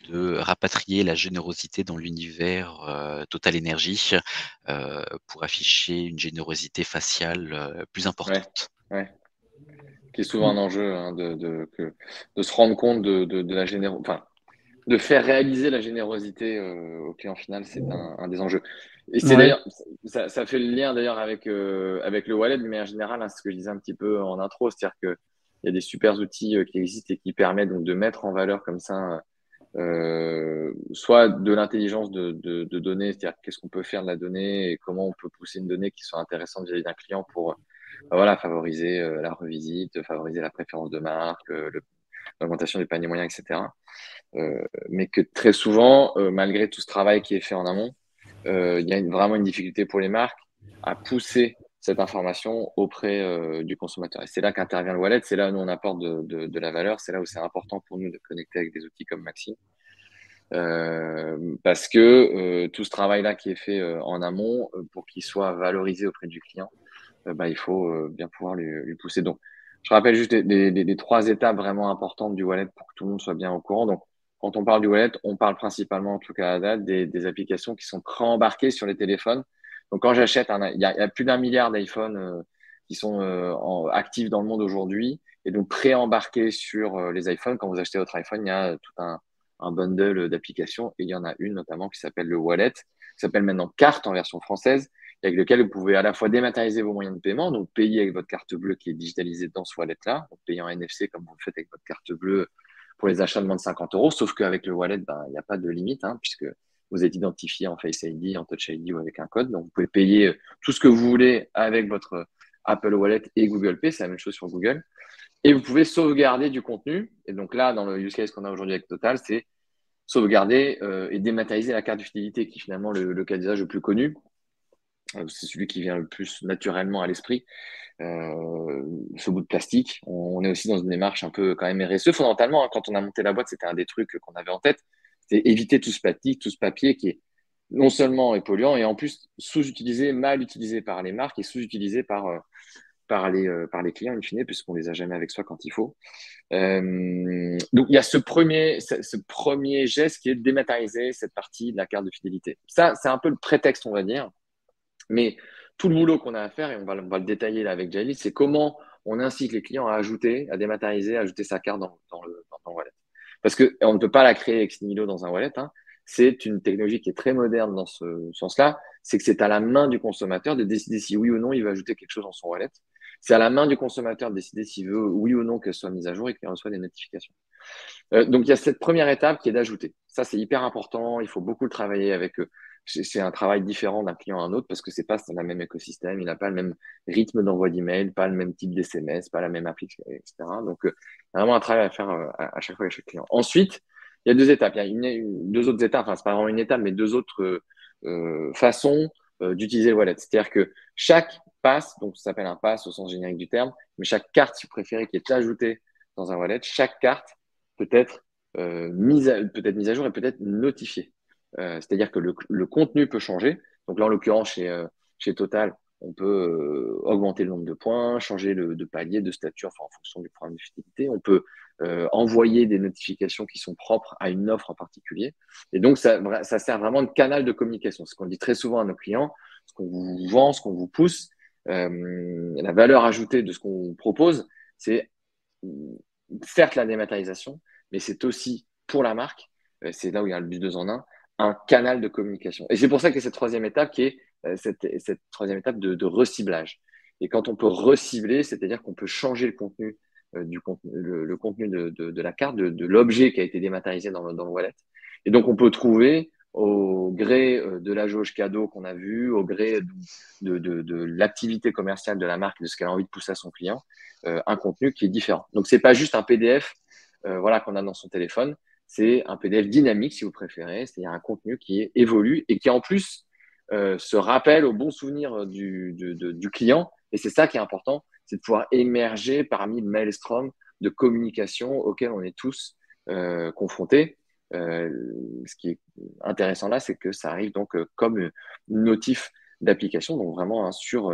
de rapatrier la générosité dans l'univers Total Energy pour afficher une générosité faciale plus Ouais, importante. ouais. Qui est souvent un enjeu hein, de se rendre compte de la enfin, de faire réaliser la générosité au client final, c'est un des enjeux. Et c'est Ouais. d'ailleurs, ça fait le lien d'ailleurs avec le wallet, mais en général, hein, c'est ce que je disais un petit peu en intro, c'est-à-dire qu'il y a des super outils qui existent et qui permettent donc de mettre en valeur comme ça, soit de l'intelligence de données, c'est-à-dire qu'est-ce qu'on peut faire de la donnée et comment on peut pousser une donnée qui soit intéressante vis-à-vis d'un client pour voilà, favoriser la revisite, favoriser la préférence de marque, l'augmentation des paniers moyens, etc. Mais que très souvent, malgré tout ce travail qui est fait en amont, il y a vraiment une difficulté pour les marques à pousser cette information auprès du consommateur. Et c'est là qu'intervient le wallet, c'est là où nous on apporte de la valeur, c'est là où c'est important pour nous de connecter avec des outils comme Maxime. Parce que tout ce travail-là qui est fait en amont, pour qu'il soit valorisé auprès du client, il faut bien pouvoir lui pousser. Donc, je rappelle juste les trois étapes vraiment importantes du wallet pour que tout le monde soit bien au courant. Donc, quand on parle du wallet, on parle principalement, en tout cas à date, des applications qui sont pré-embarquées sur les téléphones. Donc, quand j'achète, il y a plus d'1 milliard d'iPhone qui sont actifs dans le monde aujourd'hui. Et donc, pré-embarqués sur les iPhones, quand vous achetez votre iPhone, il y a tout un bundle d'applications. Et il y en a une notamment qui s'appelle le Wallet, qui s'appelle maintenant Carte en version française, avec lequel vous pouvez à la fois dématérialiser vos moyens de paiement, donc payer avec votre carte bleue qui est digitalisée dans ce wallet-là, donc payer en NFC comme vous le faites avec votre carte bleue pour les achats de moins de 50 euros, sauf qu'avec le wallet, il n'y a pas de limite, hein, puisque vous êtes identifié en Face ID, en Touch ID ou avec un code. Donc, vous pouvez payer tout ce que vous voulez avec votre Apple Wallet et Google Pay. C'est la même chose sur Google. Et vous pouvez sauvegarder du contenu. Et donc là, dans le use case qu'on a aujourd'hui avec Total, c'est sauvegarder et dématérialiser la carte de fidélité, qui est finalement le cas d'usage le plus connu. C'est celui qui vient le plus naturellement à l'esprit. Ce bout de plastique. On est aussi dans une démarche un peu quand même RSE. Fondamentalement, hein, quand on a monté la boîte, c'était un des trucs qu'on avait en tête. C'était éviter tout ce plastique, tout ce papier qui est non seulement est polluant et en plus sous-utilisé, mal utilisé par les marques et sous-utilisé par les clients, in fine, puisqu'on les a jamais avec soi quand il faut. Donc, il y a ce premier geste qui est de dématérialiser cette partie de la carte de fidélité. Ça, c'est un peu le prétexte, on va dire. Mais tout le boulot qu'on a à faire, et on va le détailler là avec Jalil, c'est comment on incite les clients à ajouter, à dématérialiser, à ajouter sa carte dans le wallet. Parce qu'on ne peut pas la créer ex nihilo dans un wallet. Hein. C'est une technologie qui est très moderne dans ce sens-là. C'est que c'est à la main du consommateur de décider si oui ou non il veut ajouter quelque chose dans son wallet. C'est à la main du consommateur de décider s'il veut oui ou non qu'elle soit mise à jour et qu'il reçoit des notifications. Donc, il y a cette première étape qui est d'ajouter. Ça, c'est hyper important. Il faut beaucoup le travailler avec eux. C'est un travail différent d'un client à un autre parce que c'est pas le même écosystème, il n'a pas le même rythme d'envoi d'email, pas le même type d'SMS, pas la même application, etc. Donc, il y a vraiment un travail à faire à chaque fois avec chaque client. Ensuite, il y a deux étapes. Il y a deux autres étapes, enfin, c'est pas vraiment une étape, mais deux autres façon d'utiliser le wallet. C'est-à-dire que chaque pass, donc ça s'appelle un pass au sens générique du terme, mais chaque carte, si vous préférez, qui est ajoutée dans un wallet, chaque carte peut être mise à jour et peut être notifiée. C'est-à-dire que le contenu peut changer. Donc là, en l'occurrence, chez Total, on peut augmenter le nombre de points, changer de palier, de stature, enfin, en fonction du programme de fidélité. On peut envoyer des notifications qui sont propres à une offre en particulier. Et donc, ça sert vraiment de canal de communication. Ce qu'on dit très souvent à nos clients, ce qu'on vous vend, ce qu'on vous pousse, la valeur ajoutée de ce qu'on propose, c'est certes la dématérialisation, mais c'est aussi pour la marque, c'est là où il y a le but 2 en 1, un canal de communication. Et c'est pour ça qu'il y a cette troisième étape qui est cette troisième étape de reciblage. Et quand on peut recibler, c'est-à-dire qu'on peut changer le contenu le contenu de la carte, de l'objet qui a été dématérialisé dans le wallet. Et donc, on peut trouver au gré de la jauge cadeau qu'on a vu, au gré de l'activité commerciale de la marque, de ce qu'elle a envie de pousser à son client, un contenu qui est différent. Donc, c'est pas juste un PDF voilà, qu'on a dans son téléphone, c'est un PDF dynamique, si vous préférez, c'est-à-dire un contenu qui évolue et qui, en plus, se rappelle au bon souvenir du client. Et c'est ça qui est important, c'est de pouvoir émerger parmi le maelstrom de communication auquel on est tous confrontés. Ce qui est intéressant là, c'est que ça arrive donc comme une notif d'application, donc vraiment hein, sur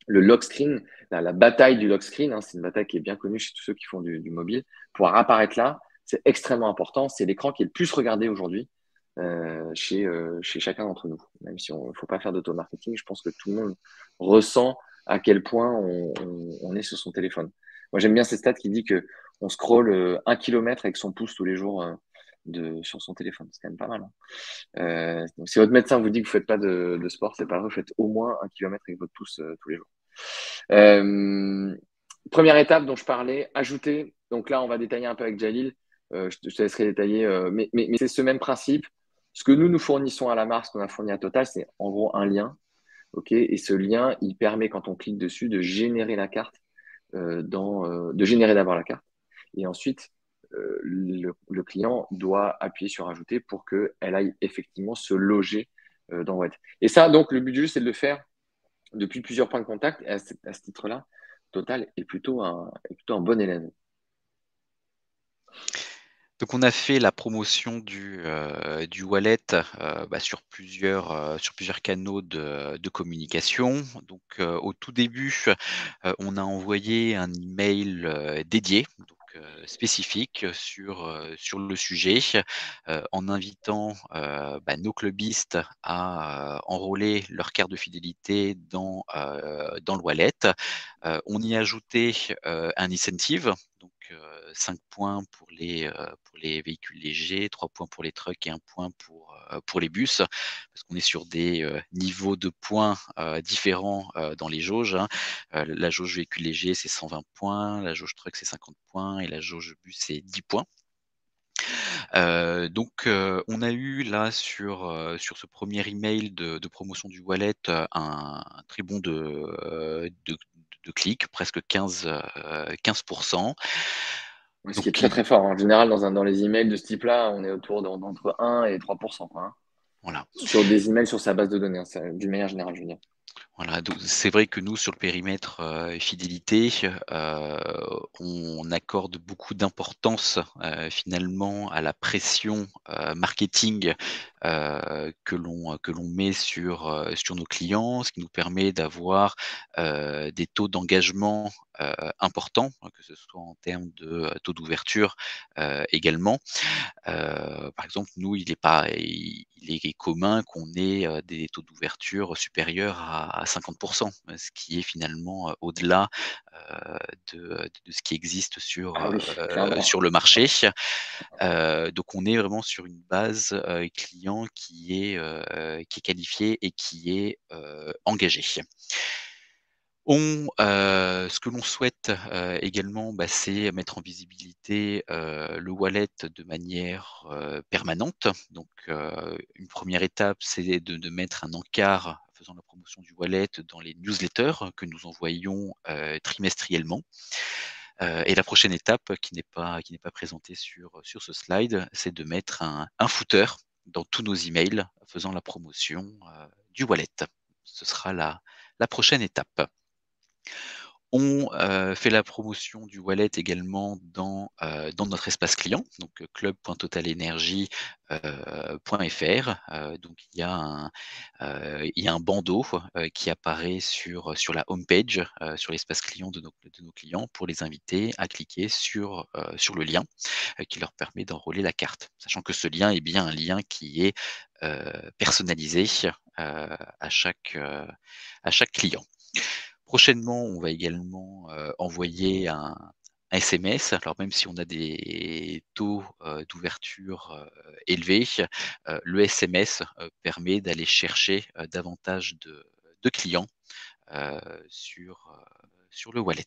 le lock screen, la bataille du lock screen, hein, c'est une bataille qui est bien connue chez tous ceux qui font du mobile. Pouvoir apparaître là, c'est extrêmement important. C'est l'écran qui est le plus regardé aujourd'hui chez chacun d'entre nous. Même si on ne faut pas faire d'auto-marketing, je pense que tout le monde ressent à quel point on est sur son téléphone. Moi, j'aime bien cette stat qui dit que on scrolle 1 kilomètre avec son pouce tous les jours sur son téléphone. C'est quand même pas mal. Hein. Donc si votre médecin vous dit que vous faites pas de sport, c'est pas vrai, vous faites au moins 1 kilomètre avec votre pouce tous les jours. Première étape dont je parlais, ajouter. Donc là, on va détailler un peu avec Jalil. Je te laisserai détailler, mais c'est ce même principe. Ce que nous fournissons à la marque, ce qu'on a fourni à Total, c'est en gros un lien. Ok, et ce lien, il permet, quand on clique dessus, de générer la carte, de générer d'abord la carte. Et ensuite, le client doit appuyer sur ajouter pour qu'elle aille effectivement se loger dans Watt. Et ça, donc, le but du jeu, c'est de le faire depuis plusieurs points de contact. Et à ce titre-là, Total est plutôt un bon élève. Donc on a fait la promotion du wallet, sur plusieurs canaux de communication. Donc, au tout début, on a envoyé un email, dédié, donc, spécifique sur le sujet, en invitant, nos clubistes à enrôler leur carte de fidélité dans le wallet. On y ajoutait, un incentive, donc 5 points pour les véhicules légers, 3 points pour les trucks et 1 point pour les bus, parce qu'on est sur des niveaux de points différents dans les jauges. Hein. La jauge véhicule léger, c'est 120 points, la jauge truck, c'est 50 points et la jauge bus, c'est 10 points. Donc, on a eu là sur ce premier email de promotion du wallet, un très bon de clics, presque 15%. Ce Donc qui est très très fort. Hein. En général, dans les emails de ce type-là, on est autour d'entre 1 et 3%. Quoi, hein. Voilà. Sur des emails sur sa base de données, hein, d'une manière générale, je veux dire. Voilà, donc c'est vrai que nous, sur le périmètre, fidélité, on accorde beaucoup d'importance, finalement à la pression, marketing, que l'on met sur nos clients, ce qui nous permet d'avoir, des taux d'engagement, importants, que ce soit en termes de, taux d'ouverture, également. Par exemple, nous, il est commun qu'on ait, des taux d'ouverture supérieurs à 50 ce qui est finalement, au-delà, de ce qui existe Ah oui, clairement. sur le marché. Donc on est vraiment sur une base, client qui est qualifiée et qui est, engagée. Ce que l'on souhaite, également, c'est mettre en visibilité, le wallet de manière, permanente. Donc, une première étape, c'est de mettre un encart faisant la promotion du wallet dans les newsletters que nous envoyons, trimestriellement. Et la prochaine étape qui n'est pas présentée sur ce slide, c'est de mettre un footer dans tous nos emails faisant la promotion du wallet. Ce sera la prochaine étape. On fait la promotion du wallet également dans notre espace client, donc club.totalenergie.fr. Donc il y a un bandeau qui apparaît sur la home page, sur l'espace client de nos clients pour les inviter à cliquer sur le lien qui leur permet d'enrôler la carte. Sachant que ce lien est bien un lien qui est personnalisé à chaque client. Prochainement, on va également envoyer un SMS. Alors même si on a des taux d'ouverture élevés, le SMS permet d'aller chercher davantage de clients sur le wallet.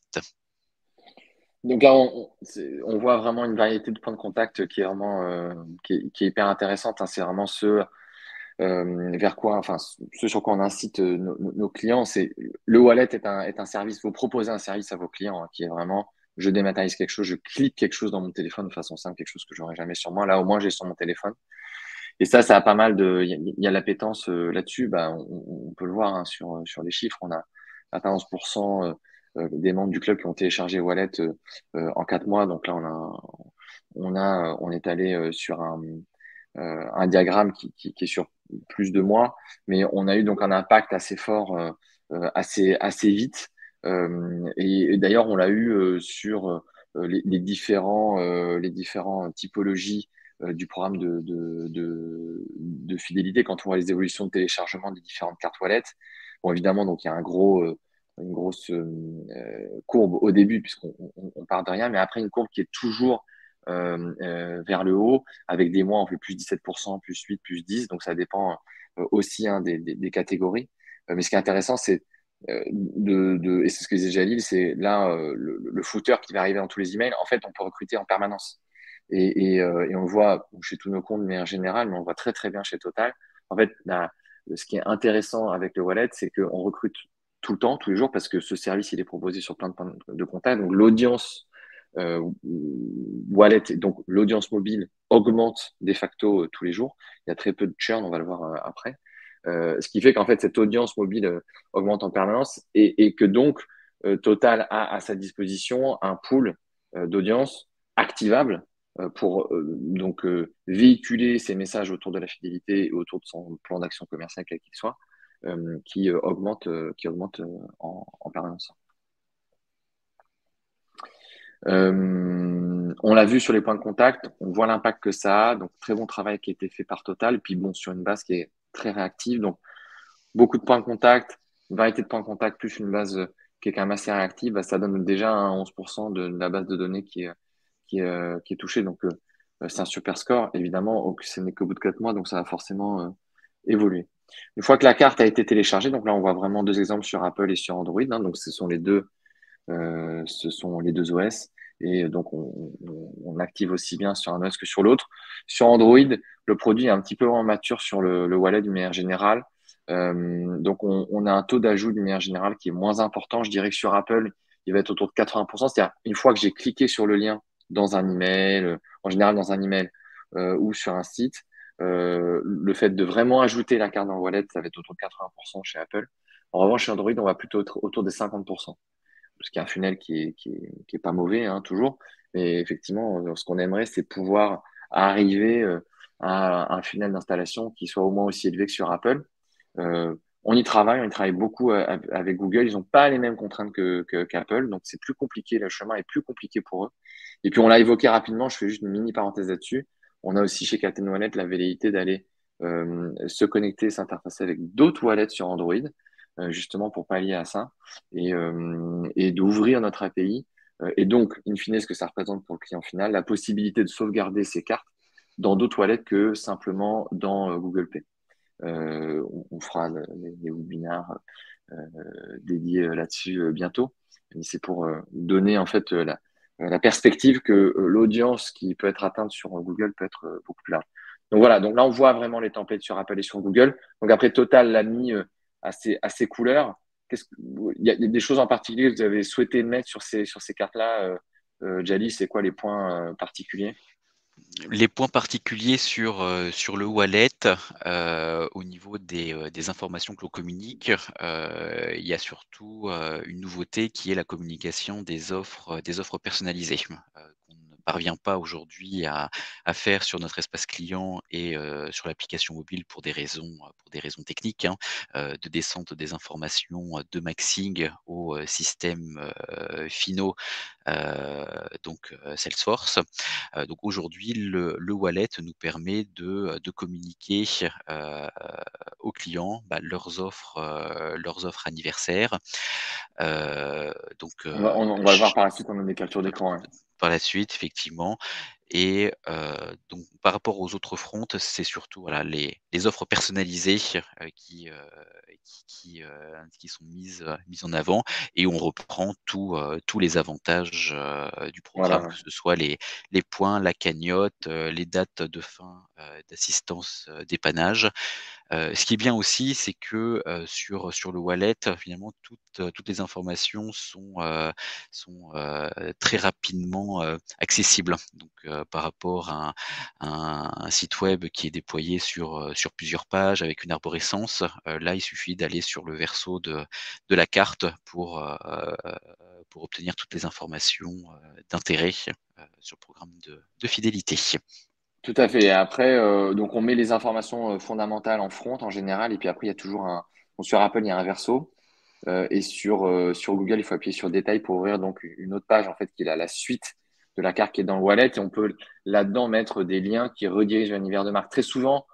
Donc là, on voit vraiment une variété de points de contact qui est vraiment qui est hyper intéressante, hein. C'est vraiment ce vers quoi, enfin, ce sur quoi on incite nos clients. C'est le wallet est un service. Vous proposez un service à vos clients, hein, qui est vraiment je dématérialise quelque chose, je clique quelque chose dans mon téléphone de façon simple, quelque chose que j'aurais jamais sur moi. Là, au moins, j'ai sur mon téléphone. Et ça a pas mal de. Il y a l'appétence là-dessus. Bah, on peut le voir, hein, sur les chiffres. On a atteint 11% des membres du club qui ont téléchargé Wallet en 4 mois. Donc là, on est allé sur un diagramme qui est sur plus de mois, mais on a eu donc un impact assez fort, assez vite. Et d'ailleurs, on l'a eu sur les différents typologies du programme de fidélité quand on voit les évolutions de téléchargement des différentes cartes wallet. Bon, évidemment, donc il y a une grosse courbe au début puisqu'on part de rien, mais après une courbe qui est toujours vers le haut, avec des mois on fait plus 17%, plus 8, plus 10, donc ça dépend aussi, hein, des catégories. Mais ce qui est intéressant, c'est et c'est ce que disait Jalil, c'est là le footer qui va arriver dans tous les emails. En fait, on peut recruter en permanence. Et on le voit chez tous nos comptes, mais en général, mais on le voit très très bien chez Total. En fait, ce qui est intéressant avec le wallet, c'est qu'on recrute tout le temps, tous les jours, parce que ce service, il est proposé sur plein de points de contact. Donc, l'audience wallet, donc l'audience mobile augmente de facto tous les jours. Il y a très peu de churn, on va le voir après. Ce qui fait qu'en fait, cette audience mobile augmente en permanence et que donc Total a à sa disposition un pool d'audience activable pour donc véhiculer ses messages autour de la fidélité et autour de son plan d'action commerciale, quel qu'il soit, qui augmente en permanence. On l'a vu sur les points de contact, on voit l'impact que ça a, donc très bon travail qui a été fait par Total, et puis bon, sur une base qui est très réactive, donc beaucoup de points de contact, une variété de points de contact, plus une base qui est quand même assez réactive, bah, ça donne déjà un 11% de la base de données qui est touchée, donc c'est un super score, évidemment, ce n'est qu'au bout de 4 mois, donc ça va forcément évoluer. Une fois que la carte a été téléchargée, donc là on voit vraiment 2 exemples sur Apple et sur Android, hein, donc ce sont les deux OS. Et donc, on active aussi bien sur un OS que sur l'autre. Sur Android, le produit est un petit peu moins mature sur le wallet d'une manière générale. Donc, on a un taux d'ajout d'une manière générale qui est moins important. Je dirais que sur Apple, il va être autour de 80%. C'est-à-dire, une fois que j'ai cliqué sur le lien dans un email, en général dans un email ou sur un site, le fait de vraiment ajouter la carte dans le wallet, ça va être autour de 80% chez Apple. En revanche, chez Android, on va plutôt être autour des 50%. Parce qu'il y a un funnel qui est pas mauvais, hein, toujours. Mais effectivement, ce qu'on aimerait, c'est pouvoir arriver à un funnel d'installation qui soit au moins aussi élevé que sur Apple. On y travaille, beaucoup avec Google. Ils n'ont pas les mêmes contraintes qu'Apple, donc c'est plus compliqué. Le chemin est plus compliqué pour eux. Et puis on l'a évoqué rapidement. Je fais juste une mini parenthèse là-dessus. On a aussi chez Captain Wallet la velléité d'aller se connecter, s'interfacer avec d'autres wallets sur Android, justement pour pallier à ça et d'ouvrir notre API. Et donc, in fine, ce que ça représente pour le client final, la possibilité de sauvegarder ses cartes dans d'autres wallets que simplement dans Google Pay. On fera des webinars dédiés là-dessus bientôt. Mais c'est pour donner en fait la perspective que l'audience qui peut être atteinte sur Google peut être beaucoup plus large. Donc voilà, donc là on voit vraiment les templates sur Apple et sur Google. Donc après Total l'a mis à ses couleurs. Il y a des choses en particulier que vous avez souhaité mettre sur ces cartes-là, Jali, c'est quoi les points particuliers? les points particuliers sur le wallet, au niveau des informations que l'on communique, il y a surtout, une nouveauté qui est la communication des offres personnalisées, qu'on ne parvient pas aujourd'hui à faire sur notre espace client et sur l'application mobile pour des raisons techniques, hein, de descente des informations, de maxing aux, systèmes, finaux, Salesforce. Donc aujourd'hui, le wallet nous permet de communiquer, heu, aux clients, leurs offres anniversaires. On va le voir par la suite, on a des captures d'écran. Ouais. Par la suite, effectivement. Et donc par rapport aux autres fronts, c'est surtout, voilà, les offres personnalisées, qui sont mises en avant, et on reprend tous les avantages, du programme, Voilà. que ce soit les points, la cagnotte, les dates de fin, d'assistance, dépannage. Ce qui est bien aussi, c'est que, sur le wallet, finalement, toutes les informations sont très rapidement, accessibles. Donc, par rapport à un site web qui est déployé sur plusieurs pages avec une arborescence, là, il suffit d'aller sur le verso de la carte pour obtenir toutes les informations, d'intérêt, sur le programme de fidélité. Tout à fait. Et après, donc on met les informations fondamentales en front en général, et puis après il y a toujours sur Apple il y a un verso, et sur Google il faut appuyer sur détail pour ouvrir donc une autre page en fait qui est la suite de la carte qui est dans le wallet, et on peut là-dedans mettre des liens qui redirigent vers l'univers de marque. Très souvent,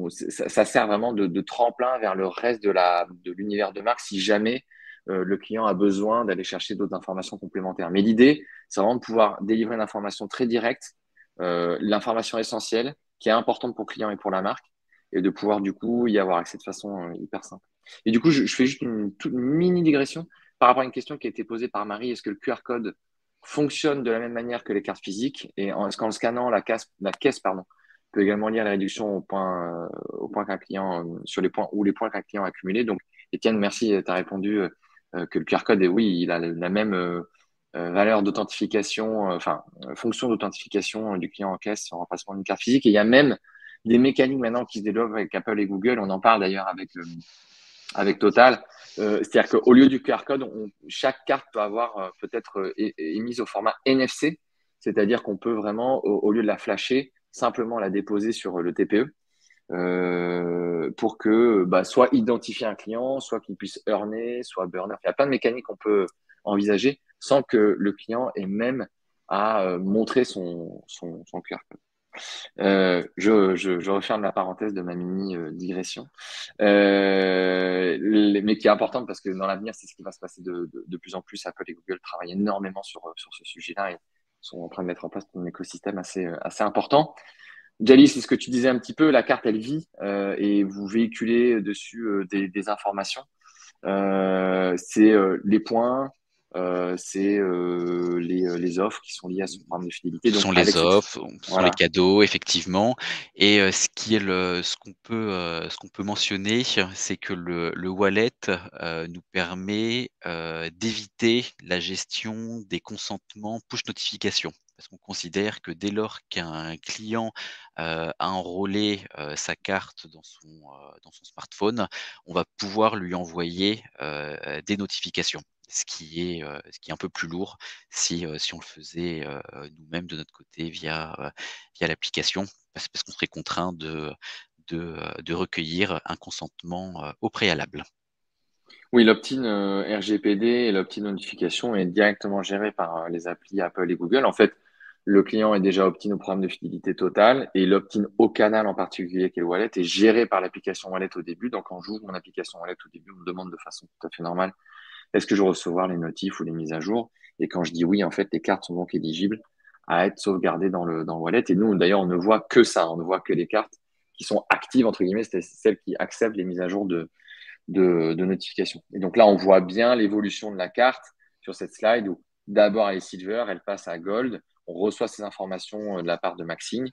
ça sert vraiment de tremplin vers le reste de l'univers de marque si jamais le client a besoin d'aller chercher d'autres informations complémentaires. Mais l'idée, c'est vraiment de pouvoir délivrer une information très directe, l'information essentielle qui est importante pour le client et pour la marque, et de pouvoir du coup y avoir accès de façon hyper simple. Et du coup, je fais juste toute mini digression par rapport à une question qui a été posée par Marie. Est-ce que le QR code fonctionne de la même manière que les cartes physiques? Et est-ce qu'en scannant la caisse, pardon, peut également lire la réduction au point qu'un client, sur les points ou les points qu'un client a accumulés. Donc, Étienne, merci, tu as répondu que le QR code, et oui, il a la même valeur d'authentification, fonction d'authentification du client en caisse en remplacement d'une carte physique. Et il y a même des mécaniques maintenant qui se développent avec Apple et Google. On en parle d'ailleurs avec Total. C'est-à-dire qu'au lieu du QR code, chaque carte peut avoir peut-être émise au format NFC, c'est-à-dire qu'on peut vraiment, au lieu de la flasher, simplement la déposer sur le TPE, pour que soit identifier un client, soit qu'il puisse earner, soit burner. Il y a plein de mécaniques qu'on peut envisager sans que le client ait même à montrer son QR code. Je referme la parenthèse de ma mini digression, mais qui est importante parce que dans l'avenir, c'est ce qui va se passer de plus en plus. Apple et Google travaillent énormément sur ce sujet-là et sont en train de mettre en place un écosystème assez important. Jali, c'est ce que tu disais un petit peu, la carte, elle vit et vous véhiculez dessus des informations. C'est les points, c'est les offres qui sont liées à ce programme de fidélité. Ce Donc, sont les avec cette... offres, ce sont les Voilà. cadeaux, effectivement. Et ce qu'on peut mentionner, c'est que le wallet, nous permet, d'éviter la gestion des consentements push notification. Parce qu'on considère que dès lors qu'un client, a enrôlé, sa carte dans son smartphone, on va pouvoir lui envoyer, des notifications. Ce qui est un peu plus lourd si on le faisait, nous-mêmes de notre côté via l'application, parce qu'on serait contraint de recueillir un consentement, au préalable. Oui, l'opt-in RGPD et l'opt-in notification est directement géré par les applis Apple et Google. En fait, le client est déjà opt-in au programme de fidélité Total, et l'opt-in au canal en particulier, qui est le wallet, est géré par l'application wallet au début. Donc, quand j'ouvre mon application wallet au début, on me demande de façon tout à fait normale, est-ce que je vais recevoir les notifs ou les mises à jour? Et quand je dis oui, en fait, les cartes sont donc éligibles à être sauvegardées dans le wallet. Et nous, d'ailleurs, on ne voit que ça. On ne voit que les cartes qui sont actives, entre guillemets, c'est celles qui acceptent les mises à jour de notification. Et donc là, on voit bien l'évolution de la carte sur cette slide où d'abord elle est silver, elle passe à gold. On reçoit ces informations de la part de Maxing,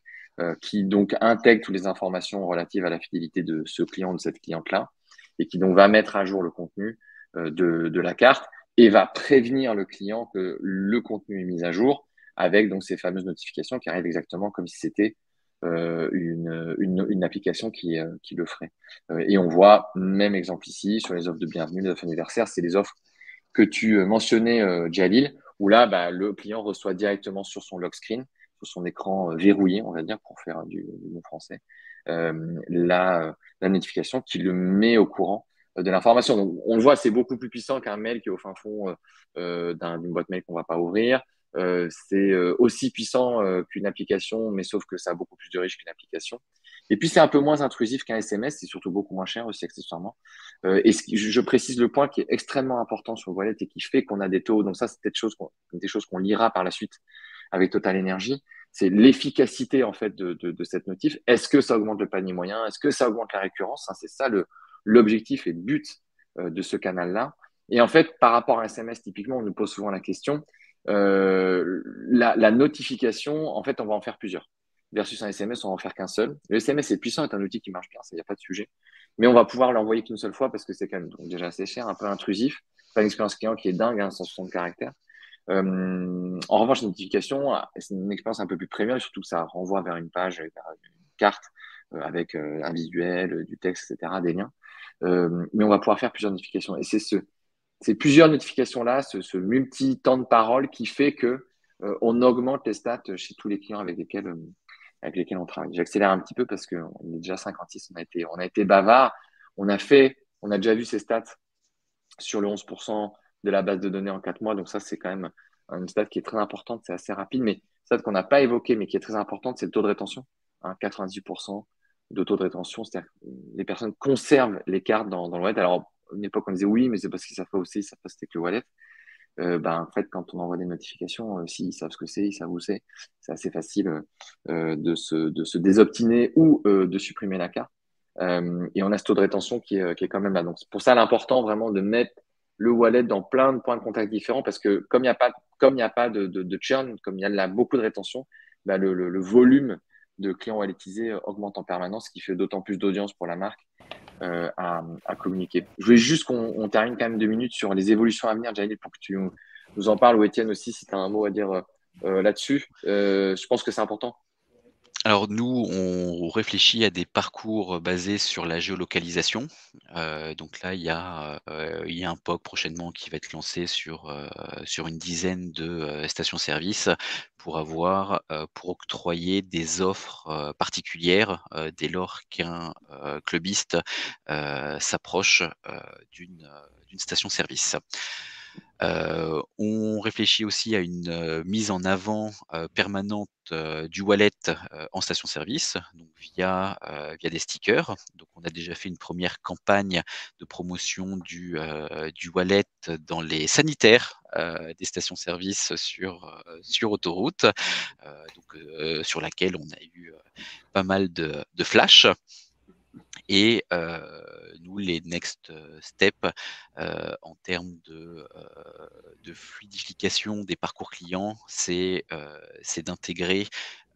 qui donc intègre toutes les informations relatives à la fidélité de ce client, de cette cliente-là, et qui donc va mettre à jour le contenu de la carte et va prévenir le client que le contenu est mis à jour avec donc ces fameuses notifications qui arrivent exactement comme si c'était une application qui le ferait. Et on voit, même exemple ici, sur les offres de bienvenue, les offres anniversaires, c'est les offres que tu mentionnais, Jalil, où là, bah, le client reçoit directement sur son lock screen, sur son écran verrouillé, on va dire, pour faire du bon français, la notification qui le met au courant de l'information. Donc, on le voit, c'est beaucoup plus puissant qu'un mail qui est au fin fond d'une boîte mail qu'on va pas ouvrir. C'est aussi puissant qu'une application, mais sauf que ça a beaucoup plus de riches qu'une application. Et puis, c'est un peu moins intrusif qu'un SMS, c'est surtout beaucoup moins cher aussi, accessoirement. Et je précise le point qui est extrêmement important sur le wallet et qui fait qu'on a des taux. Donc ça, c'est peut-être des choses qu'on lira par la suite avec Total Energy. C'est l'efficacité en fait de cette notif. Est-ce que ça augmente le panier moyen? Est-ce que ça augmente la récurrence? C'est ça l'objectif et le but de ce canal-là. Et en fait, par rapport à un SMS, typiquement, on nous pose souvent la question. La notification, en fait, on va en faire plusieurs. Versus un SMS, on va en faire qu'un seul. Le SMS est puissant, est un outil qui marche bien, ça, il n'y a pas de sujet. Mais on va pouvoir l'envoyer qu'une seule fois parce que c'est quand même donc, déjà assez cher, un peu intrusif. Pas une expérience client qui est dingue, hein, 160 caractères. En revanche, la notification, c'est une expérience un peu plus premium, surtout que ça renvoie vers une page, vers une carte avec un visuel, du texte, etc., des liens. Mais on va pouvoir faire plusieurs notifications. Et c'est plusieurs notifications-là, ce multi-temps de parole qui fait que on augmente les stats chez tous les clients avec lesquels on travaille. J'accélère un petit peu parce qu'on est déjà 56, on a été bavard. On a déjà vu ces stats sur le 11% de la base de données en 4 mois. Donc ça, c'est quand même une stat qui est très importante, c'est assez rapide. Mais stat qu'on n'a pas évoqué, mais qui est très importante, c'est le taux de rétention. 98% de taux de rétention, c'est-à-dire que les personnes conservent les cartes dans le wallet. Alors, à une époque, on disait oui, mais c'est parce qu'ils savent pas aussi, ils savent pas ce que c'est que le wallet. En fait, quand on envoie des notifications, s'ils savent ce que c'est, ils savent où c'est assez facile de se désoptiner ou de supprimer la carte. Et on a ce taux de rétention qui est quand même là. Donc, c'est pour ça l'important vraiment de mettre le wallet dans plein de points de contact différents parce que comme il n'y a pas de churn, comme il y a là beaucoup de rétention, bah, le volume de clients walletisés augmente en permanence, ce qui fait d'autant plus d'audience pour la marque à communiquer. Je voulais juste qu'on termine quand même 2 minutes sur les évolutions à venir, Jalil, pour que tu nous en parles, ou Étienne aussi, si tu as un mot à dire là-dessus. Je pense que c'est important. Alors nous, on réfléchit à des parcours basés sur la géolocalisation. Donc là, il y a un POC prochainement qui va être lancé sur une dizaine de stations-service pour octroyer des offres particulières dès lors qu'un clubiste s'approche d'une station-service. On réfléchit aussi à une mise en avant permanente du wallet en station-service, donc via des stickers. Donc on a déjà fait une première campagne de promotion du wallet dans les sanitaires des stations-service sur autoroute, sur laquelle on a eu pas mal de flash. Et nous, les next steps en termes de fluidification des parcours clients, c'est d'intégrer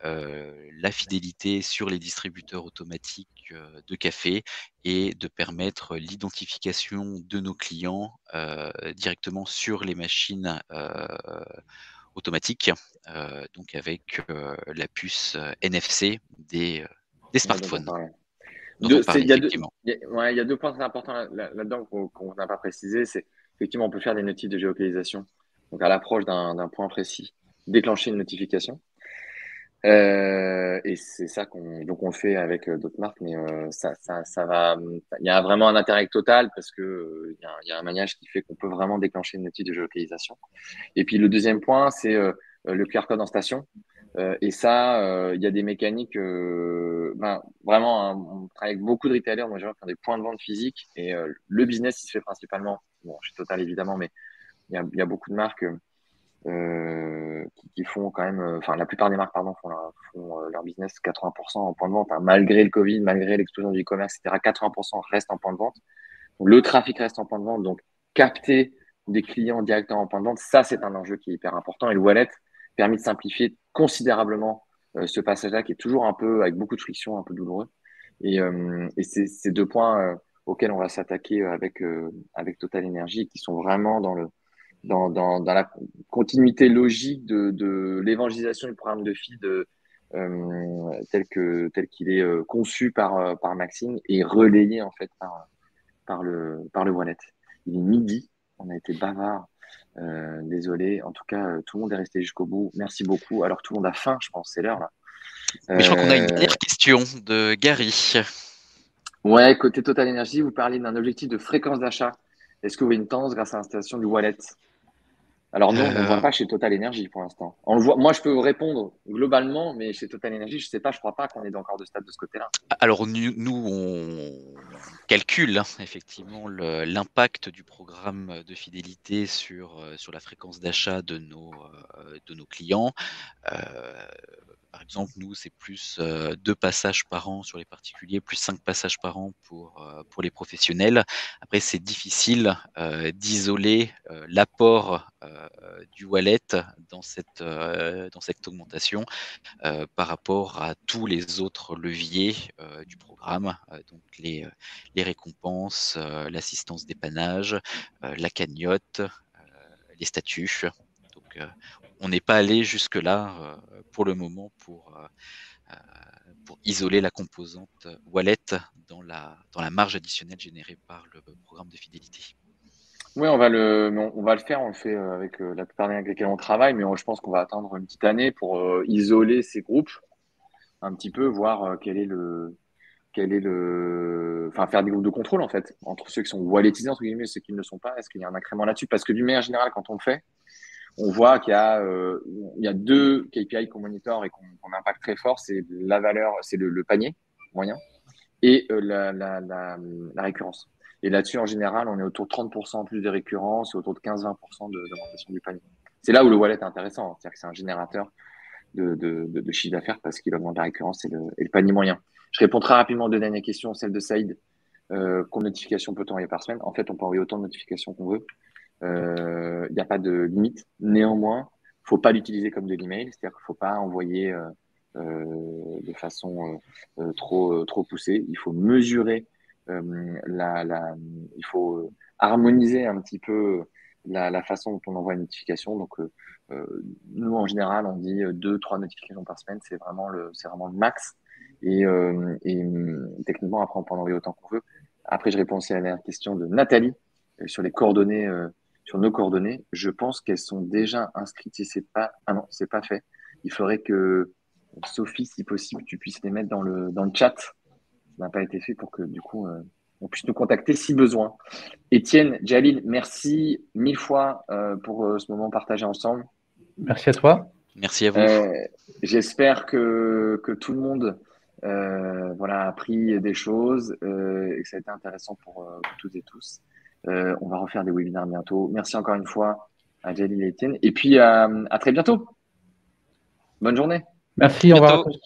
la fidélité sur les distributeurs automatiques de café et de permettre l'identification de nos clients directement sur les machines automatiques, donc avec la puce NFC des smartphones. Il y a deux, Effectivement. il y a 2 points très importants là-dedans qu'on n'a pas précisé. C'est effectivement, on peut faire des notifs de géolocalisation. Donc, à l'approche d'un point précis, déclencher une notification. Et c'est ça donc on le fait avec d'autres marques, mais ça va. Il y a vraiment un intérêt total parce que il y a un maillage qui fait qu'on peut vraiment déclencher une notif de géolocalisation. Et puis le deuxième point, c'est le QR code en station. Et ça, il y a des mécaniques. Vraiment, hein, on travaille avec beaucoup de retailers, moi, qui ont des points de vente physiques. Et le business, il se fait principalement, bon, chez Total évidemment, mais il y a beaucoup de marques qui font quand même. Enfin, la plupart des marques, pardon, font leur business 80% en point de vente, hein, malgré le Covid, malgré l'explosion du e-commerce, etc. 80% restent en point de vente. Donc, le trafic reste en point de vente. Donc, capter des clients directement en point de vente, ça, c'est un enjeu qui est hyper important. Et le wallet permet de simplifier considérablement ce passage-là qui est toujours un peu, avec beaucoup de friction, un peu douloureux. Et c'est ces 2 points auxquels on va s'attaquer avec Total Energy qui sont vraiment dans la continuité logique de l'évangélisation du programme de feed tel qu'il est conçu par Maxime et relayé en fait par le wallet. Il est midi, on a été bavard. Désolé. En tout cas, tout le monde est resté jusqu'au bout. Merci beaucoup. Alors tout le monde a faim, je pense, c'est l'heure là. Mais je crois qu'on a une dernière question de Gary. Ouais, côté Total Energy, vous parlez d'un objectif de fréquence d'achat. Est-ce que vous avez une tendance grâce à l'installation du wallet? Alors non, on ne voit pas chez Total Energy pour l'instant. On le voit. Moi, je peux vous répondre globalement, mais chez Total Energy, je ne sais pas, je ne crois pas qu'on est encore de stade de ce côté-là. Alors nous, on calcule effectivement l'impact du programme de fidélité sur la fréquence d'achat de nos clients. Par exemple, nous, c'est plus 2 passages par an sur les particuliers, plus 5 passages par an pour les professionnels. Après, c'est difficile d'isoler l'apport du wallet dans cette augmentation par rapport à tous les autres leviers du programme, donc les récompenses, l'assistance dépannage, la cagnotte, les statuts. Donc, on n'est pas allé jusque-là pour le moment pour isoler la composante wallet dans la marge additionnelle générée par le programme de fidélité. Oui, on va le faire. On le fait avec la plupart des avec lesquels on travaille, mais je pense qu'on va attendre une petite année pour isoler ces groupes un petit peu, voir enfin, faire des groupes de contrôle en fait entre ceux qui sont walletisés entre guillemets et ceux qui ne le sont pas. Est-ce qu'il y a un incrément là-dessus? Parce que d'une manière générale, quand on le fait, on voit qu'il y a 2 KPI qu'on monitor et qu'on impacte très fort. C'est la valeur, c'est le panier moyen et la récurrence. Et là-dessus, en général, on est autour de 30% en plus de récurrence et autour de 15-20% d'augmentation du panier. C'est là où le wallet est intéressant. C'est-à-dire que c'est un générateur de chiffre d'affaires parce qu'il augmente la récurrence et le panier moyen. Je réponds très rapidement aux 2 dernières questions, celle de Saïd. Combien de notifications peut-on envoyer par semaine? En fait, on peut envoyer autant de notifications qu'on veut. Il n'y a pas de limite. Néanmoins, il ne faut pas l'utiliser comme de l'email, c'est-à-dire qu'il ne faut pas envoyer de façon trop poussée. Il faut mesurer, il faut harmoniser un petit peu la façon dont on envoie une notification. Donc, nous, en général, on dit 2-3 notifications par semaine, c'est vraiment le max. Et techniquement, après, on peut en envoyer autant qu'on veut. Après, je réponds aussi à la dernière question de Nathalie sur les coordonnées. Sur nos coordonnées, je pense qu'elles sont déjà inscrites. Si c'est pas, ah non, c'est pas fait. Il faudrait que Sophie, si possible, tu puisses les mettre dans le chat. Ça n'a pas été fait pour que du coup on puisse nous contacter si besoin. Étienne, Jalil, merci 1000 fois pour ce moment partagé ensemble. Merci à toi. Merci à vous. J'espère que tout le monde a appris des choses et que ça a été intéressant pour toutes et tous. On va refaire des webinaires bientôt. Merci encore une fois à Jalil et Étienne. Et puis, à très bientôt. Bonne journée. Merci, au revoir à tous.